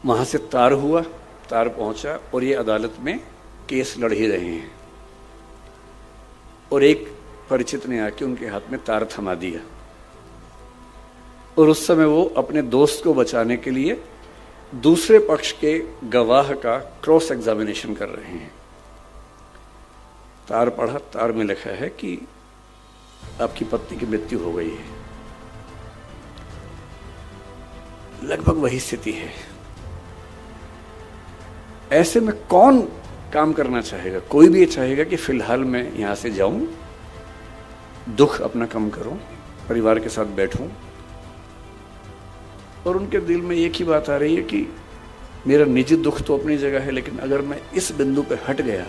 वहां से तार हुआ, तार पहुंचा और ये अदालत में केस लड़ ही रहे हैं। और एक परिचित ने आके उनके हाथ में तार थमा दिया। और उस समय वो अपने दोस्त को बचाने के लिए दूसरे पक्ष के गवाह का क्रॉस एग्जामिनेशन कर रहे हैं। तार पढ़ा, तार में लिखा है कि आपकी पत्नी की मृत्यु हो गई है। लगभग वही स्थिति है। ऐसे में कौन काम करना चाहेगा? कोई भी ये चाहेगा कि फिलहाल मैं यहां से जाऊं, दुख अपना कम करूं, परिवार के साथ बैठूं। और उनके दिल में एक ही बात आ रही है कि मेरा निजी दुख तो अपनी जगह है, लेकिन अगर मैं इस बिंदु पे हट गया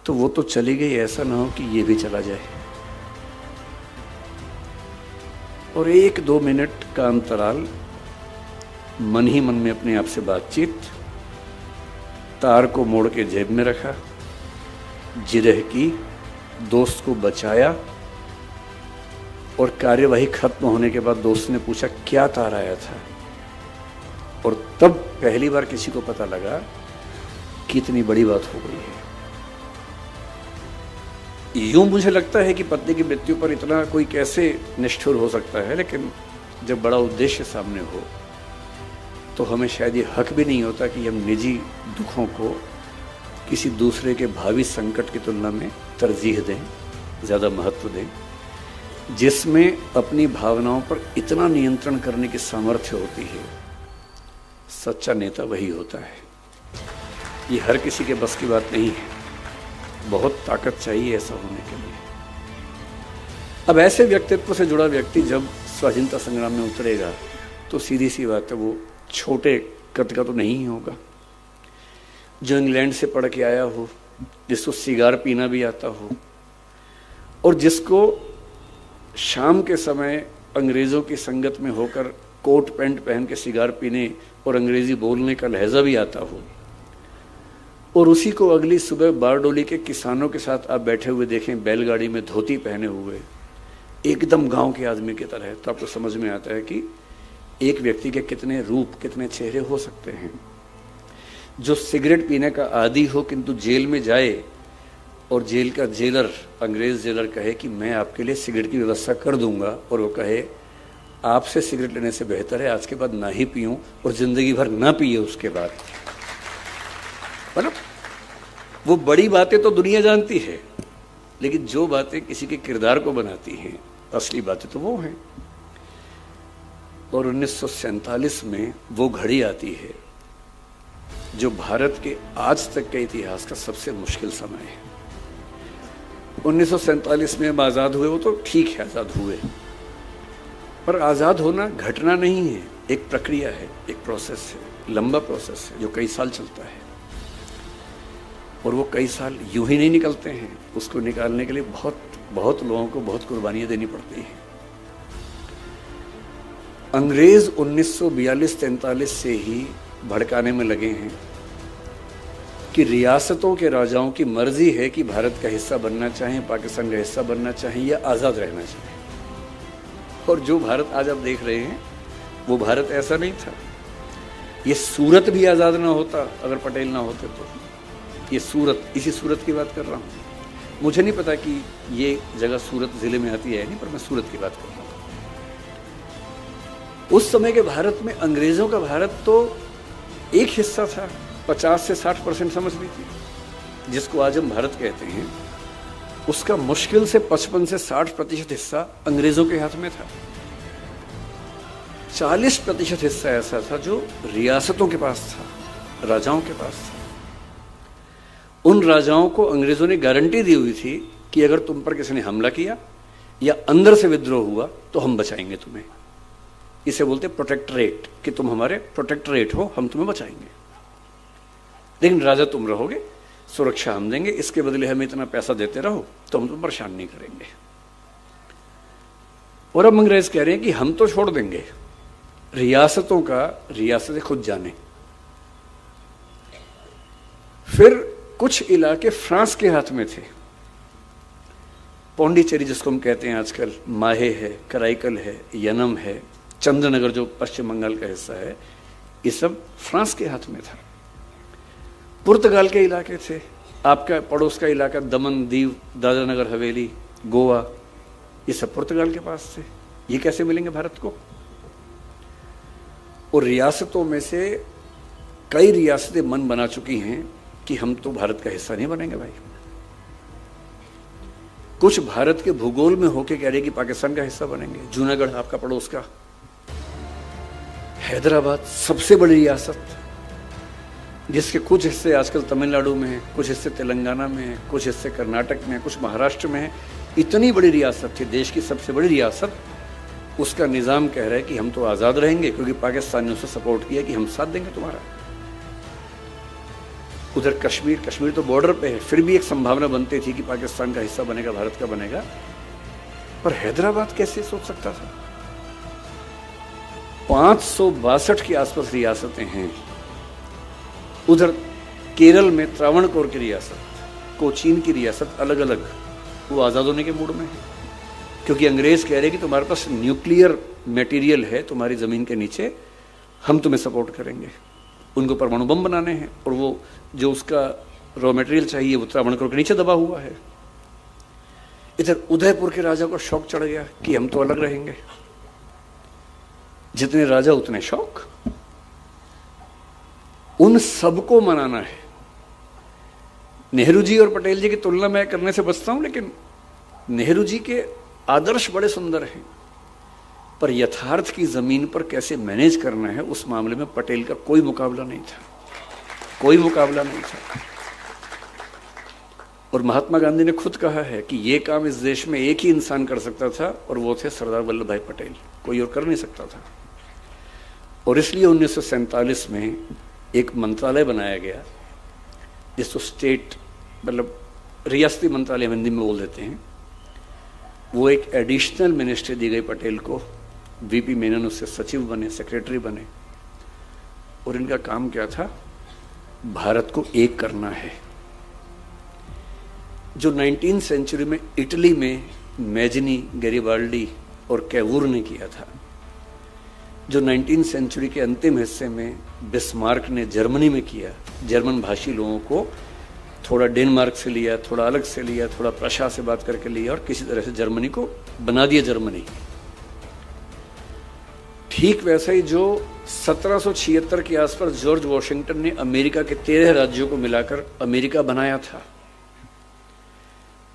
तो वो तो चली गई, ऐसा ना हो कि ये भी चला जाए। और 1-2 मिनट का अंतराल, मन ही मन में अपने आप से बातचीत, तार को मोड़ के जेब में रखा, जिरह की, दोस्त को बचाया। और कार्यवाही खत्म होने के बाद दोस्त ने पूछा क्या तार आया था। और तब पहली बार किसी को पता लगा कि इतनी बड़ी बात हो गई है। यूं मुझे लगता है कि पत्नी की मृत्यु पर इतना कोई कैसे निष्ठुर हो सकता है, लेकिन जब बड़ा उद्देश्य सामने हो तो हमें शायद ये हक भी नहीं होता कि हम निजी दुखों को किसी दूसरे के भावी संकट की तुलना में तरजीह दें, ज़्यादा महत्व दें। जिसमें अपनी भावनाओं पर इतना नियंत्रण करने की सामर्थ्य होती है, सच्चा नेता वही होता है। ये हर किसी के बस की बात नहीं है, बहुत ताकत चाहिए ऐसा होने के लिए। अब ऐसे व्यक्तित्व से जुड़ा व्यक्ति जब स्वाधीनता संग्राम में उतरेगा तो सीधी सी बात है, वो छोटे कद का तो नहीं होगा। जो इंग्लैंड से पढ़ के आया हो, जिसको सिगार पीना भी आता हो, और जिसको शाम के समय अंग्रेज़ों की संगत में होकर कोट पैंट पहन के सिगार पीने और अंग्रेज़ी बोलने का लहजा भी आता हो, और उसी को अगली सुबह बारडोली के किसानों के साथ आप बैठे हुए देखें, बैलगाड़ी में धोती पहने हुए, एकदम गांव के आदमी की तरह, तो आपको समझ में आता है कि एक व्यक्ति के कितने रूप, कितने चेहरे हो सकते हैं। जो सिगरेट पीने का आदी हो किंतु जेल में जाए और जेल का जेलर, अंग्रेज जेलर कहे कि मैं आपके लिए सिगरेट की व्यवस्था कर दूंगा, और वो कहे आपसे सिगरेट लेने से बेहतर है आज के बाद ना ही पीऊं और जिंदगी भर ना पिए उसके बाद। मतलब वो बड़ी बातें तो दुनिया जानती है, लेकिन जो बातें किसी के किरदार को बनाती हैं, असली बातें तो वो हैं। और 1947 में वो घड़ी आती है जो भारत के आज तक के इतिहास का सबसे मुश्किल समय है। 1947 में हम आज़ाद हुए, वो तो ठीक है आज़ाद हुए, पर आज़ाद होना घटना नहीं है, एक प्रक्रिया है, एक प्रोसेस है, लंबा प्रोसेस है जो कई साल चलता है। और वो कई साल यूं ही नहीं निकलते हैं, उसको निकालने के लिए बहुत लोगों को बहुत कुर्बानियां देनी पड़ती हैं। अंग्रेज 1942-43 से ही भड़काने में लगे हैं कि रियासतों के राजाओं की मर्जी है कि भारत का हिस्सा बनना चाहें, पाकिस्तान का हिस्सा बनना चाहें या आज़ाद रहना चाहें। और जो भारत आज आप देख रहे हैं वो भारत ऐसा नहीं था। ये सूरत भी आज़ाद ना होता अगर पटेल ना होते तो। ये सूरत, इसी सूरत की बात कर रहा हूँ। मुझे नहीं पता कि ये जगह सूरत ज़िले में आती है नहीं, पर मैं सूरत की बात कर रहा हूँ। उस समय के भारत में अंग्रेज़ों का भारत तो एक हिस्सा था, 50 से 60% समझ लीजिए, जिसको आज हम भारत कहते हैं। उसका मुश्किल से 55 से 60% हिस्सा अंग्रेज़ों के हाथ में था। 40% हिस्सा ऐसा था जो रियासतों के पास था, राजाओं के पास था। उन राजाओं को अंग्रेज़ों ने गारंटी दी हुई थी कि अगर तुम पर किसी ने हमला किया या अंदर से विद्रोह हुआ तो हम बचाएंगे तुम्हें। इसे बोलते प्रोटेक्टरेट, कि तुम हमारे प्रोटेक्टरेट हो, हम तुम्हें बचाएंगे, लेकिन राजा तुम रहोगे, सुरक्षा हम देंगे, इसके बदले हमें इतना पैसा देते रहो तो हम तुम परेशान नहीं करेंगे। और अब अंग्रेज कह रहे हैं कि हम तो छोड़ देंगे, रियासतों का रियासतें खुद जाने। फिर कुछ इलाके फ्रांस के हाथ में थे, पौंडीचेरी जिसको हम कहते हैं आजकल, माहे है, कराईकल है, यनम है, चंद्रनगर जो पश्चिम बंगाल का हिस्सा है, ये सब फ्रांस के हाथ में था। पुर्तगाल के इलाके थे, आपका पड़ोस का इलाका दमन, दीव, दादरा नगर हवेली, गोवा, ये सब पुर्तगाल के पास थे। ये कैसे मिलेंगे भारत को? और रियासतों में से कई रियासतें मन बना चुकी हैं कि हम तो भारत का हिस्सा नहीं बनेंगे भाई। कुछ भारत के भूगोल में होके कह रहे कि पाकिस्तान का हिस्सा बनेंगे। जूनागढ़ आपका पड़ोस का, हैदराबाद सबसे बड़ी रियासत, जिसके कुछ हिस्से आजकल तमिलनाडु में है, कुछ हिस्से तेलंगाना में है, कुछ हिस्से कर्नाटक में है, कुछ महाराष्ट्र में है। इतनी बड़ी रियासत थी, देश की सबसे बड़ी रियासत। उसका निज़ाम कह रहा है कि हम तो आज़ाद रहेंगे क्योंकि पाकिस्तान ने उसे सपोर्ट किया कि हम साथ देंगे तुम्हारा। उधर कश्मीर, कश्मीर तो बॉर्डर पे है, फिर भी एक संभावना बनती थी कि पाकिस्तान का हिस्सा बनेगा, भारत का बनेगा। पर हैदराबाद कैसे सोच सकता था? 562 के आसपास रियासतें हैं। उधर केरल में त्रावणकोर की रियासत, कोचीन की रियासत, अलग अलग, वो आज़ाद होने के मूड में है क्योंकि अंग्रेज कह रहे हैं कि तुम्हारे पास न्यूक्लियर मटेरियल है तुम्हारी ज़मीन के नीचे, हम तुम्हें सपोर्ट करेंगे। उनको परमाणु बम बनाने हैं और वो जो उसका रॉ मटेरियल चाहिए वो त्रावणकोर के नीचे दबा हुआ है। इधर उदयपुर के राजा को शौक चढ़ गया कि हम तो अलग रहेंगे। जितने राजा उतने शौक। उन सबको मनाना है। नेहरू जी और पटेल जी की तुलना मैं करने से बचता हूं, लेकिन नेहरू जी के आदर्श बड़े सुंदर हैं, पर यथार्थ की जमीन पर कैसे मैनेज करना है उस मामले में पटेल का कोई मुकाबला नहीं था, कोई मुकाबला नहीं था। और महात्मा गांधी ने खुद कहा है कि यह काम इस देश में एक ही इंसान कर सकता था और वो थे सरदार वल्लभ भाई पटेल, कोई और कर नहीं सकता था। और इसलिए 1947 में एक मंत्रालय बनाया गया जिसको स्टेट, मतलब रियासती मंत्रालय हिंदी में बोल देते हैं। वो एक एडिशनल मिनिस्ट्री दी गई पटेल को, वीपी मेनन उससे सचिव बने, सेक्रेटरी बने। और इनका काम क्या था? भारत को एक करना है। जो 19वीं सेंचुरी में इटली में मैजनी, गैरिबाल्डी और कैवूर ने किया था, जो 19वीं सेंचुरी के अंतिम हिस्से में बिस्मार्क ने जर्मनी में किया, जर्मन भाषी लोगों को थोड़ा डेनमार्क से लिया, थोड़ा अलग से लिया, थोड़ा प्रशा से बात करके लिया और किसी तरह से जर्मनी को बना दिया जर्मनी। ठीक वैसा ही जो 1776 के आसपास जॉर्ज वॉशिंगटन ने अमेरिका के 13 राज्यों को मिलाकर अमेरिका बनाया था।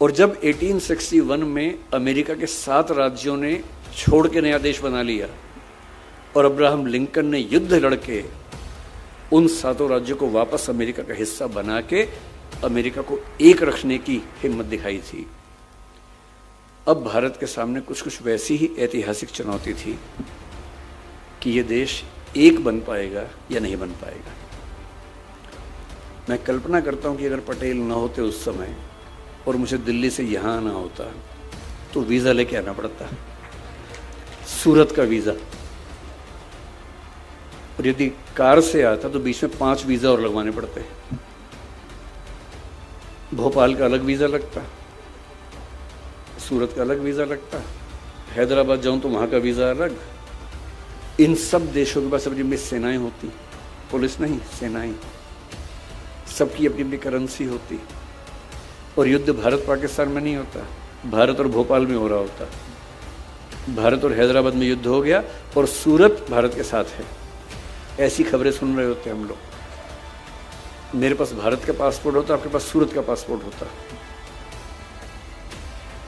और जब 1861 में अमेरिका के 7 राज्यों ने छोड़ के नया देश बना लिया और अब्राहम लिंकन ने युद्ध लड़के उन 7 राज्यों को वापस अमेरिका का हिस्सा बना के अमेरिका को एक रखने की हिम्मत दिखाई थी। अब भारत के सामने कुछ कुछ वैसी ही ऐतिहासिक चुनौती थी कि ये देश एक बन पाएगा या नहीं बन पाएगा। मैं कल्पना करता हूं कि अगर पटेल ना होते उस समय और मुझे दिल्ली से यहाँ आना होता तो वीज़ा लेके आना पड़ता, सूरत का वीज़ा। और यदि कार से आता तो बीच में 5 वीज़ा और लगवाने पड़ते। भोपाल का अलग वीज़ा लगता, सूरत का अलग वीज़ा लगता, हैदराबाद जाऊं तो वहां का वीज़ा अलग। इन सब देशों के पास अपनी अपनी सेनाएं होती, पुलिस नहीं, सेनाएं, सबकी अपनी अपनी करेंसी होती। और युद्ध भारत पाकिस्तान में नहीं होता, भारत और भोपाल में हो रहा होता। भारत और हैदराबाद में युद्ध हो गया और सूरत भारत के साथ है, ऐसी खबरें सुन रहे होते हम लोग। मेरे पास भारत का पासपोर्ट होता, आपके पास सूरत का पासपोर्ट होता।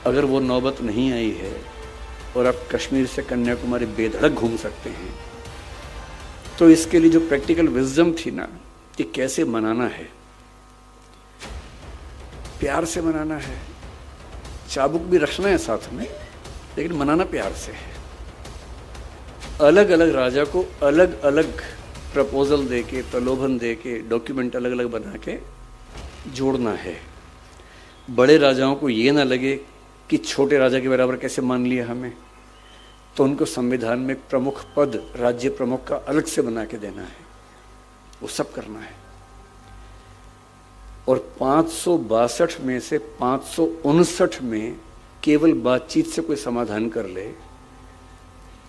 अगर वो नौबत नहीं आई है और आप कश्मीर से कन्याकुमारी बेधड़क घूम सकते हैं, तो इसके लिए जो प्रैक्टिकल विजडम थी ना कि कैसे मनाना है, प्यार से मनाना है, चाबुक भी रखना है साथ में, लेकिन मनाना प्यार से है। अलग अलग राजा को अलग अलग प्रपोजल देके, प्रलोभन देके, डॉक्यूमेंट अलग अलग बना के जोड़ना है। बड़े राजाओं को ये ना लगे कि छोटे राजा के बराबर कैसे मान लिया हमें, तो उनको संविधान में प्रमुख पद राज्य प्रमुख का अलग से बना के देना है, वो सब करना है। और 562 में से 559 में केवल बातचीत से कोई समाधान कर ले,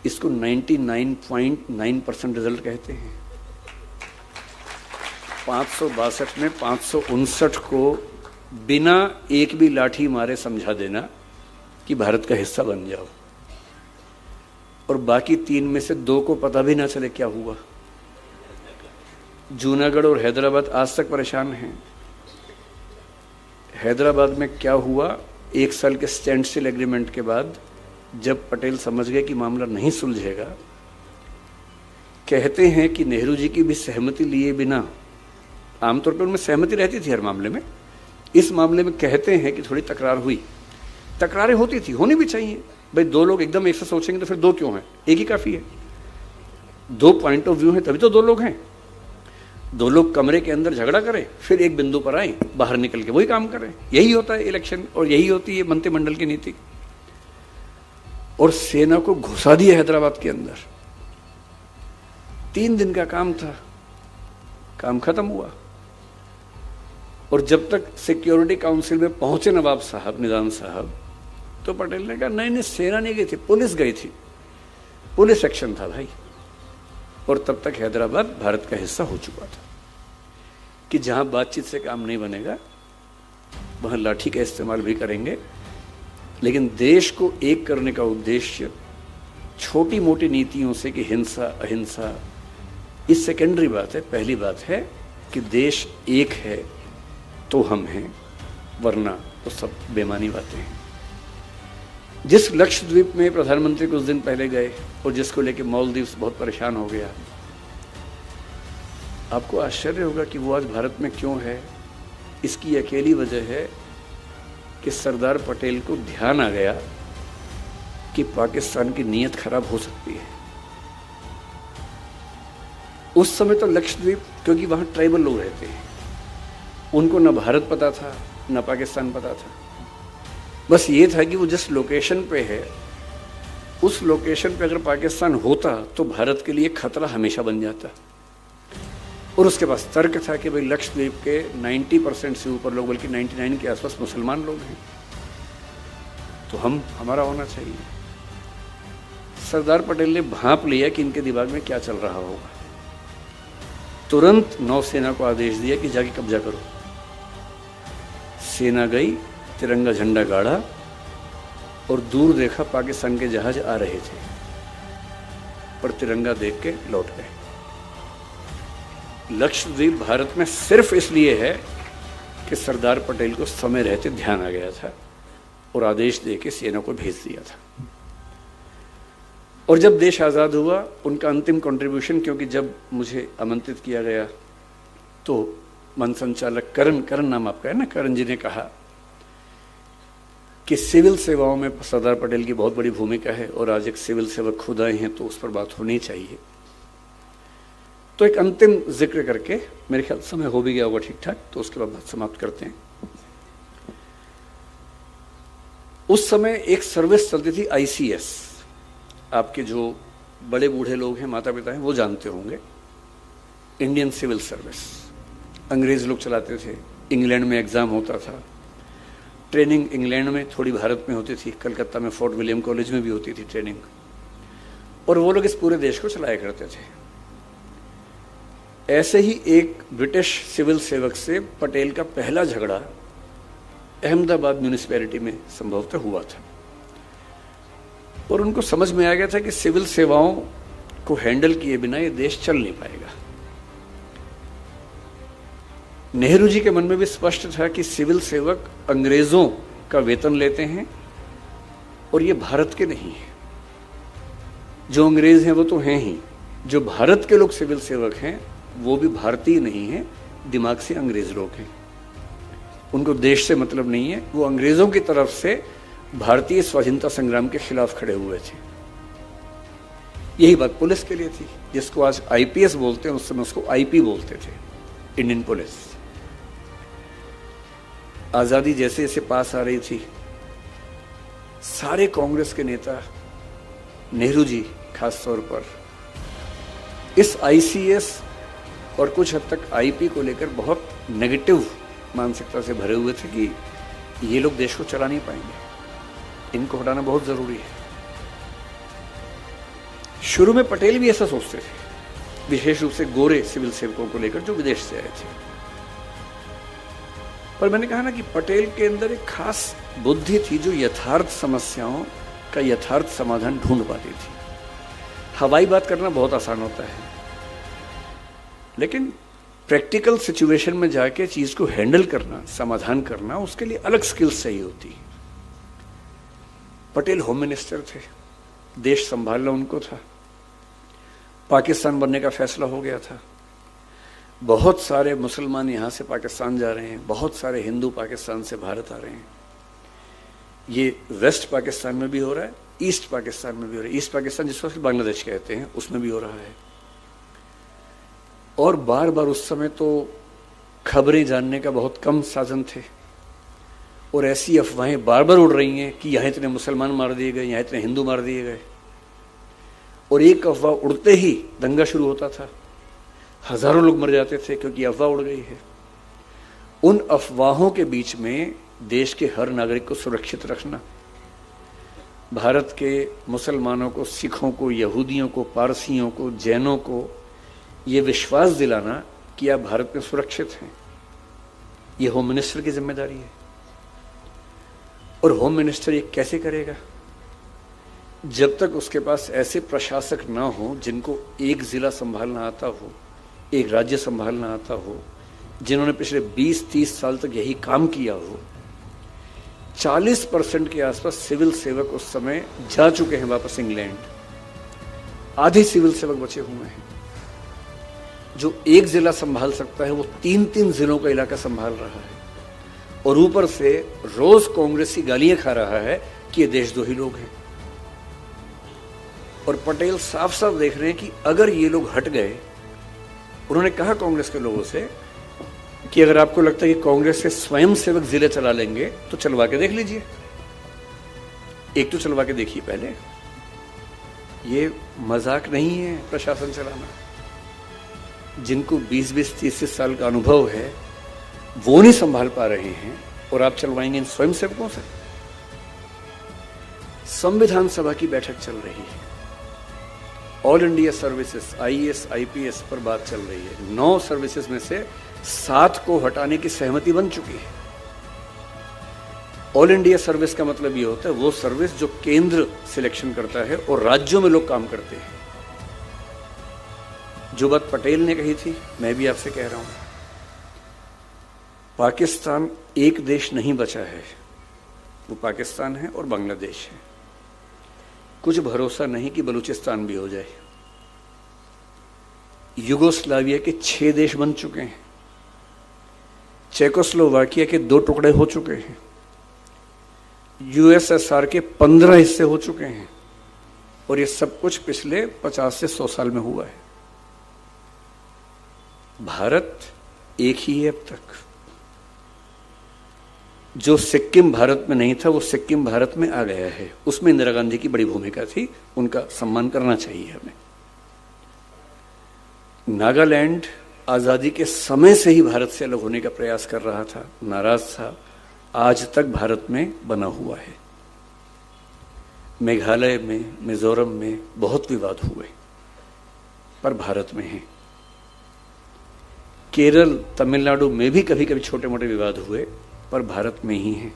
इसको 99.9% रिजल्ट कहते हैं। 562 में 559 को बिना एक भी लाठी मारे समझा देना कि भारत का हिस्सा बन जाओ, और बाकी 3 में से 2 को पता भी ना चले क्या हुआ। जूनागढ़ और हैदराबाद आज तक परेशान हैं। हैदराबाद में क्या हुआ, 1 साल के स्टैंड स्टिल एग्रीमेंट के बाद जब पटेल समझ गए कि मामला नहीं सुलझेगा, कहते हैं कि नेहरू जी की भी सहमति लिए बिना, आमतौर पर उनमें सहमति रहती थी हर मामले में, इस मामले में कहते हैं कि थोड़ी तकरार हुई। तकरारें होती थी, होनी भी चाहिए भाई। 2 लोग एकदम एक से सोचेंगे तो फिर 2 क्यों हैं, एक ही काफी है। 2 पॉइंट ऑफ व्यू है तभी तो 2 लोग हैं। 2 लोग कमरे के अंदर झगड़ा करें, फिर एक बिंदु पर आए, बाहर निकल के वही काम करें। यही होता है इलेक्शन, और यही होती है मंत्रिमंडल की नीति। और सेना को घुसा दिया हैदराबाद के अंदर। 3 दिन का काम था, काम खत्म हुआ। और जब तक सिक्योरिटी काउंसिल में पहुंचे नवाब साहब, निजाम साहब, तो पटेल ने कहा नहीं नहीं, सेना नहीं गई थी, पुलिस गई थी, पुलिस एक्शन था भाई। और तब तक हैदराबाद भारत का हिस्सा हो चुका था कि जहां बातचीत से काम नहीं बनेगा वहां लाठी का इस्तेमाल भी करेंगे। लेकिन देश को एक करने का उद्देश्य छोटी मोटी नीतियों से कि हिंसा अहिंसा, इस सेकेंडरी बात है। पहली बात है कि देश एक है तो हम हैं, वरना तो सब बेमानी बातें हैं। जिस लक्षद्वीप में प्रधानमंत्री कुछ दिन पहले गए और जिसको लेके मालदीव्स बहुत परेशान हो गया, आपको आश्चर्य होगा कि वो आज भारत में क्यों है। इसकी अकेली वजह है कि सरदार पटेल को ध्यान आ गया कि पाकिस्तान की नीयत खराब हो सकती है। उस समय तो लक्षद्वीप, क्योंकि वहां ट्राइबल लोग रहते हैं, उनको न भारत पता था न पाकिस्तान पता था। बस ये था कि वो जिस लोकेशन पे है, उस लोकेशन पे अगर पाकिस्तान होता तो भारत के लिए खतरा हमेशा बन जाता। और उसके पास तर्क था कि भाई लक्षद्वीप के 90% से ऊपर लोग, बल्कि 99 के आसपास मुसलमान लोग हैं, तो हमारा होना चाहिए। सरदार पटेल ने भांप लिया कि इनके दिमाग में क्या चल रहा होगा। तुरंत नौसेना को आदेश दिया कि जाके कब्जा करो। सेना गई, तिरंगा झंडा गाड़ा और दूर देखा पाकिस्तान के जहाज आ रहे थे, पर तिरंगा देख के लौट गए। लक्षद्वीप भारत में सिर्फ इसलिए है कि सरदार पटेल को समय रहते ध्यान आ गया था और आदेश देके सेना को भेज दिया था। और जब देश आज़ाद हुआ, उनका अंतिम कंट्रीब्यूशन, क्योंकि जब मुझे आमंत्रित किया गया तो मन संचालक करण नाम आपका है ना, करण जी ने कहा कि सिविल सेवाओं में सरदार पटेल की बहुत बड़ी भूमिका है और आज एक सिविल सेवक खुद आए हैं तो उस पर बात होनी चाहिए। तो एक अंतिम जिक्र करके, मेरे ख्याल समय हो भी गया होगा ठीक ठाक, तो उसके बाद बात समाप्त करते हैं। उस समय एक सर्विस चलती थी ICS, आपके जो बड़े बूढ़े लोग हैं, माता पिता हैं, वो जानते होंगे, इंडियन सिविल सर्विस। अंग्रेज लोग चलाते थे, इंग्लैंड में एग्जाम होता था, ट्रेनिंग इंग्लैंड में, थोड़ी भारत में होती थी, कलकत्ता में फोर्ट विलियम कॉलेज में भी होती थी ट्रेनिंग, और वो लोग इस पूरे देश को चलाया करते थे। ऐसे ही एक ब्रिटिश सिविल सेवक से पटेल का पहला झगड़ा अहमदाबाद म्यूनिसिपैलिटी में संभवतः हुआ था, और उनको समझ में आ गया था कि सिविल सेवाओं को हैंडल किए बिना ये देश चल नहीं पाएगा। नेहरू जी के मन में भी स्पष्ट था कि सिविल सेवक अंग्रेजों का वेतन लेते हैं और ये भारत के नहीं है। जो अंग्रेज हैं वो तो हैं ही, जो भारत के लोग सिविल सेवक हैं वो भी भारतीय नहीं है, दिमाग से अंग्रेज लोग हैं। उनको देश से मतलब नहीं है, वो अंग्रेजों की तरफ से भारतीय स्वाधीनता संग्राम के खिलाफ खड़े हुए थे। यही बात पुलिस के लिए थी, जिसको आज आईपीएस बोलते हैं, उस समय उसको आईपी बोलते थे, इंडियन पुलिस। आजादी जैसे जैसे पास आ रही थी, सारे कांग्रेस के नेता, नेहरू जी खास तौर पर, इस आईसीएस और कुछ हद तक आईपी को लेकर बहुत नेगेटिव मानसिकता से भरे हुए थे कि ये लोग देश को चला नहीं पाएंगे, इनको हटाना बहुत जरूरी है। शुरू में पटेल भी ऐसा सोचते थे, विशेष रूप से गोरे सिविल सेवकों को लेकर जो विदेश से आए थे। पर मैंने कहा ना कि पटेल के अंदर एक खास बुद्धि थी जो यथार्थ समस्याओं का यथार्थ समाधान ढूंढ पाती थी। हवाई बात करना बहुत आसान होता है, लेकिन प्रैक्टिकल सिचुएशन में जाके चीज को हैंडल करना, समाधान करना, उसके लिए अलग स्किल्स चाहिए होती। पटेल होम मिनिस्टर थे, देश संभालना उनको था। पाकिस्तान बनने का फैसला हो गया था, बहुत सारे मुसलमान यहां से पाकिस्तान जा रहे हैं, बहुत सारे हिंदू पाकिस्तान से भारत आ रहे हैं। ये वेस्ट पाकिस्तान में भी हो रहा है, ईस्ट पाकिस्तान में भी हो रहा है। ईस्ट पाकिस्तान जिसको बांग्लादेश कहते हैं, उसमें भी हो रहा है। और बार बार उस समय तो खबरें जानने का बहुत कम साधन थे, और ऐसी अफवाहें बार बार उड़ रही हैं कि यहाँ इतने मुसलमान मार दिए गए, यहाँ इतने हिंदू मार दिए गए, और एक अफवाह उड़ते ही दंगा शुरू होता था, हजारों लोग मर जाते थे क्योंकि अफवाह उड़ गई है। उन अफवाहों के बीच में देश के हर नागरिक को सुरक्षित रखना, भारत के मुसलमानों को, सिखों को, यहूदियों को, पारसियों को, जैनों को ये विश्वास दिलाना कि आप भारत में सुरक्षित हैं, ये होम मिनिस्टर की जिम्मेदारी है। और होम मिनिस्टर ये कैसे करेगा? जब तक उसके पास ऐसे प्रशासक ना हो जिनको एक जिला संभालना आता हो, एक राज्य संभालना आता हो, जिन्होंने पिछले 20-30 साल तक यही काम किया हो। 40% के आसपास सिविल सेवक उस समय जा चुके हैं वापस इंग्लैंड, आधे सिविल सेवक बचे हुए हैं। जो एक जिला संभाल सकता है वो 3-3 जिलों का इलाका संभाल रहा है, और ऊपर से रोज कांग्रेस की गालियां खा रहा है कि ये देशद्रोही लोग हैं। और पटेल साफ साफ देख रहे हैं कि अगर ये लोग हट गए, उन्होंने कहा कांग्रेस के लोगों से कि अगर आपको लगता है कि कांग्रेस से स्वयं सेवक जिले चला लेंगे तो चलवा के देख लीजिए, एक तो चलवा के देखिए पहले। ये मजाक नहीं है प्रशासन चलाना। जिनको 20-30 साल का अनुभव है वो नहीं संभाल पा रहे हैं, और आप चलवाएंगे इन स्वयं सेवकों से। संविधान सभा की बैठक चल रही है, all India services, IAS, IPS पर बात चल रही है। 9 सर्विसेज में से 7 को हटाने की सहमति बन चुकी है। ऑल इंडिया सर्विस का मतलब ये होता है वो सर्विस जो केंद्र सिलेक्शन करता है और राज्यों में लोग काम करते हैं। जो बात पटेल ने कही थी, मैं भी आपसे कह रहा हूं, पाकिस्तान एक देश नहीं बचा है, वो पाकिस्तान है और बांग्लादेश है। कुछ भरोसा नहीं कि बलूचिस्तान भी हो जाए। युगोस्लाविया के 6 देश बन चुके हैं, चेकोस्लोवाकिया के 2 टुकड़े हो चुके हैं, यूएसएसआर के 15 हिस्से हो चुके हैं, और ये सब कुछ पिछले 50 से 100 साल में हुआ है। भारत एक ही है अब तक। जो सिक्किम भारत में नहीं था वो सिक्किम भारत में आ गया है, उसमें इंदिरा गांधी की बड़ी भूमिका थी, उनका सम्मान करना चाहिए हमें। नागालैंड आजादी के समय से ही भारत से अलग होने का प्रयास कर रहा था, नाराज था, आज तक भारत में बना हुआ है। मेघालय में, मिजोरम में बहुत विवाद हुए, पर भारत में है। केरल, तमिलनाडु में भी कभी कभी छोटे मोटे विवाद हुए, पर भारत में ही है।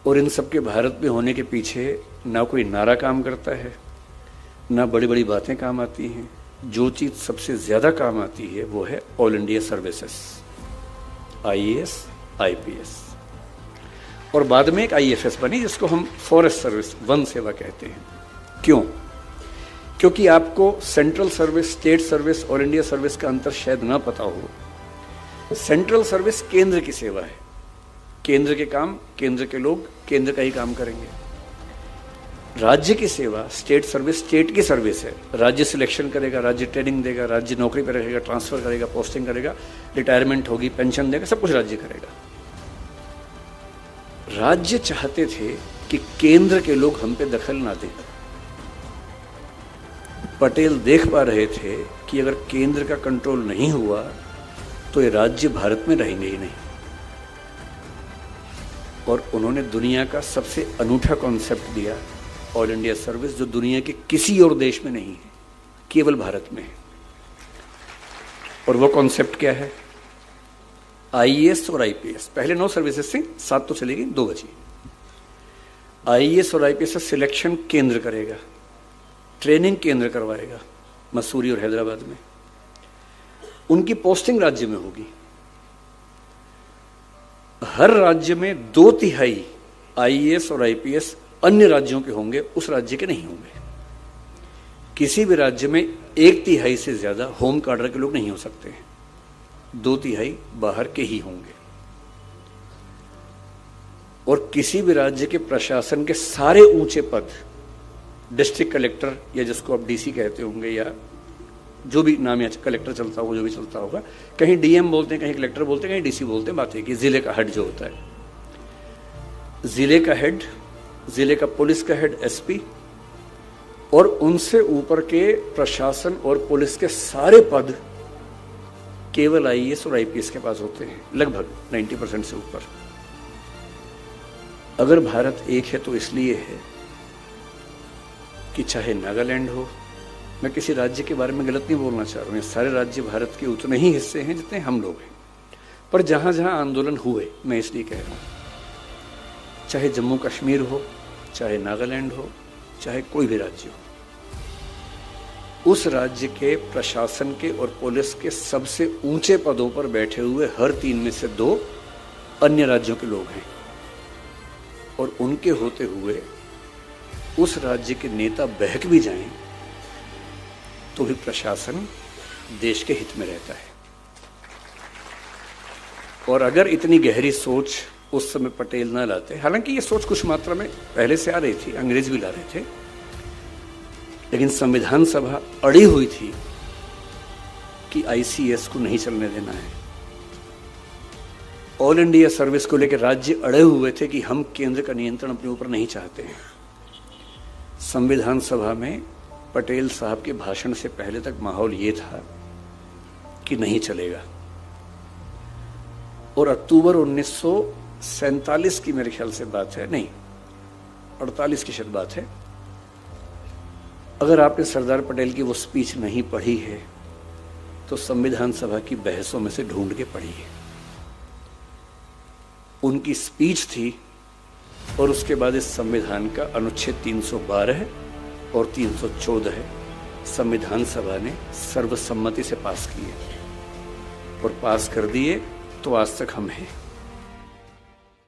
और इन सब के भारत में होने के पीछे ना कोई नारा काम करता है, ना बड़ी बड़ी बातें काम आती हैं। जो चीज़ सबसे ज़्यादा काम आती है वो है all India services, IAS, IPS, और बाद में एक IFS बनी जिसको हम फॉरेस्ट सर्विस, वन सेवा कहते हैं। क्यों? क्योंकि आपको central service, state service, all India service का अंतर शायद ना पता हो। सेंट्रल सर्विस केंद्र की सेवा है, केंद्र के काम, केंद्र के लोग केंद्र का ही काम करेंगे। राज्य की सेवा, स्टेट सर्विस, स्टेट की सर्विस है। राज्य सिलेक्शन करेगा, राज्य ट्रेनिंग देगा, राज्य नौकरी पर रहेगा, ट्रांसफर करेगा, पोस्टिंग करेगा, रिटायरमेंट होगी, पेंशन देगा, सब कुछ राज्य करेगा। राज्य चाहते थे कि केंद्र के लोग हम पे दखल ना दें। पटेल देख पा रहे थे कि अगर केंद्र का कंट्रोल नहीं हुआ तो ये राज्य भारत में रहेंगे ही नहीं। और उन्होंने दुनिया का सबसे अनूठा कॉन्सेप्ट दिया, ऑल इंडिया सर्विस, जो दुनिया के किसी और देश में नहीं है, केवल भारत में है। और वो कॉन्सेप्ट क्या है? IAS और IPS। पहले 9 सर्विसेज थी, 7 तो चलेगी, 2 बची। IAS और IPS सिलेक्शन केंद्र करेगा, ट्रेनिंग केंद्र करवाएगा, मसूरी और हैदराबाद में। उनकी पोस्टिंग राज्य में होगी। हर राज्य में 2/3 IAS और IPS अन्य राज्यों के होंगे, उस राज्य के नहीं होंगे। किसी भी राज्य में 1/3 से ज्यादा होम कार्डर के लोग नहीं हो सकते हैं, 2/3 बाहर के ही होंगे। और किसी भी राज्य के प्रशासन के सारे ऊंचे पद, डिस्ट्रिक्ट कलेक्टर या जिसको आप DC कहते होंगे, या जो भी नाम, या कलेक्टर चलता होगा, जो भी चलता होगा, कहीं DM बोलते हैं, कहीं कलेक्टर बोलते हैं, कहीं DC बोलते हैं। बात है कि जिले का हेड जो होता है, जिले का हेड, जिले का पुलिस का हेड SP, और उनसे ऊपर के प्रशासन और पुलिस के सारे पद केवल IAS और IPS के पास होते हैं, लगभग 90% से ऊपर। अगर भारत एक है तो इसलिए है कि चाहे नागालैंड हो, मैं किसी राज्य के बारे में गलत नहीं बोलना चाह रहा हूँ, सारे राज्य भारत के उतने ही हिस्से हैं जितने हम लोग हैं, पर जहां जहां आंदोलन हुए, मैं इसलिए कह रहा हूं, चाहे जम्मू कश्मीर हो, चाहे नागालैंड हो, चाहे कोई भी राज्य हो, उस राज्य के प्रशासन के और पुलिस के सबसे ऊंचे पदों पर बैठे हुए हर 3 में से 2 अन्य राज्यों के लोग हैं। और उनके होते हुए उस राज्य के नेता बहक भी जाएं तो भी प्रशासन देश के हित में रहता है। और अगर इतनी गहरी सोच उस समय पटेल ना लाते, हालांकि ये सोच कुछ मात्रा में पहले से आ रही थी, अंग्रेज भी ला रहे थे, लेकिन संविधान सभा अड़ी हुई थी कि ICS को नहीं चलने देना है। ऑल इंडिया सर्विस को लेकर राज्य अड़े हुए थे कि हम केंद्र का नियंत्रण अपने ऊपर नहीं चाहते हैं। संविधान सभा में पटेल साहब के भाषण से पहले तक माहौल ये था कि नहीं चलेगा। और अक्टूबर 1947 की मेरे ख्याल से बात है, नहीं 48 की शायद बात है, अगर आपने सरदार पटेल की वो स्पीच नहीं पढ़ी है तो संविधान सभा की बहसों में से ढूंढ के पढ़िए। उनकी स्पीच थी और उसके बाद इस संविधान का अनुच्छेद 312 और 314 संविधान सभा ने सर्वसम्मति से पास किए और पास कर दिए, तो आज तक हम हैं।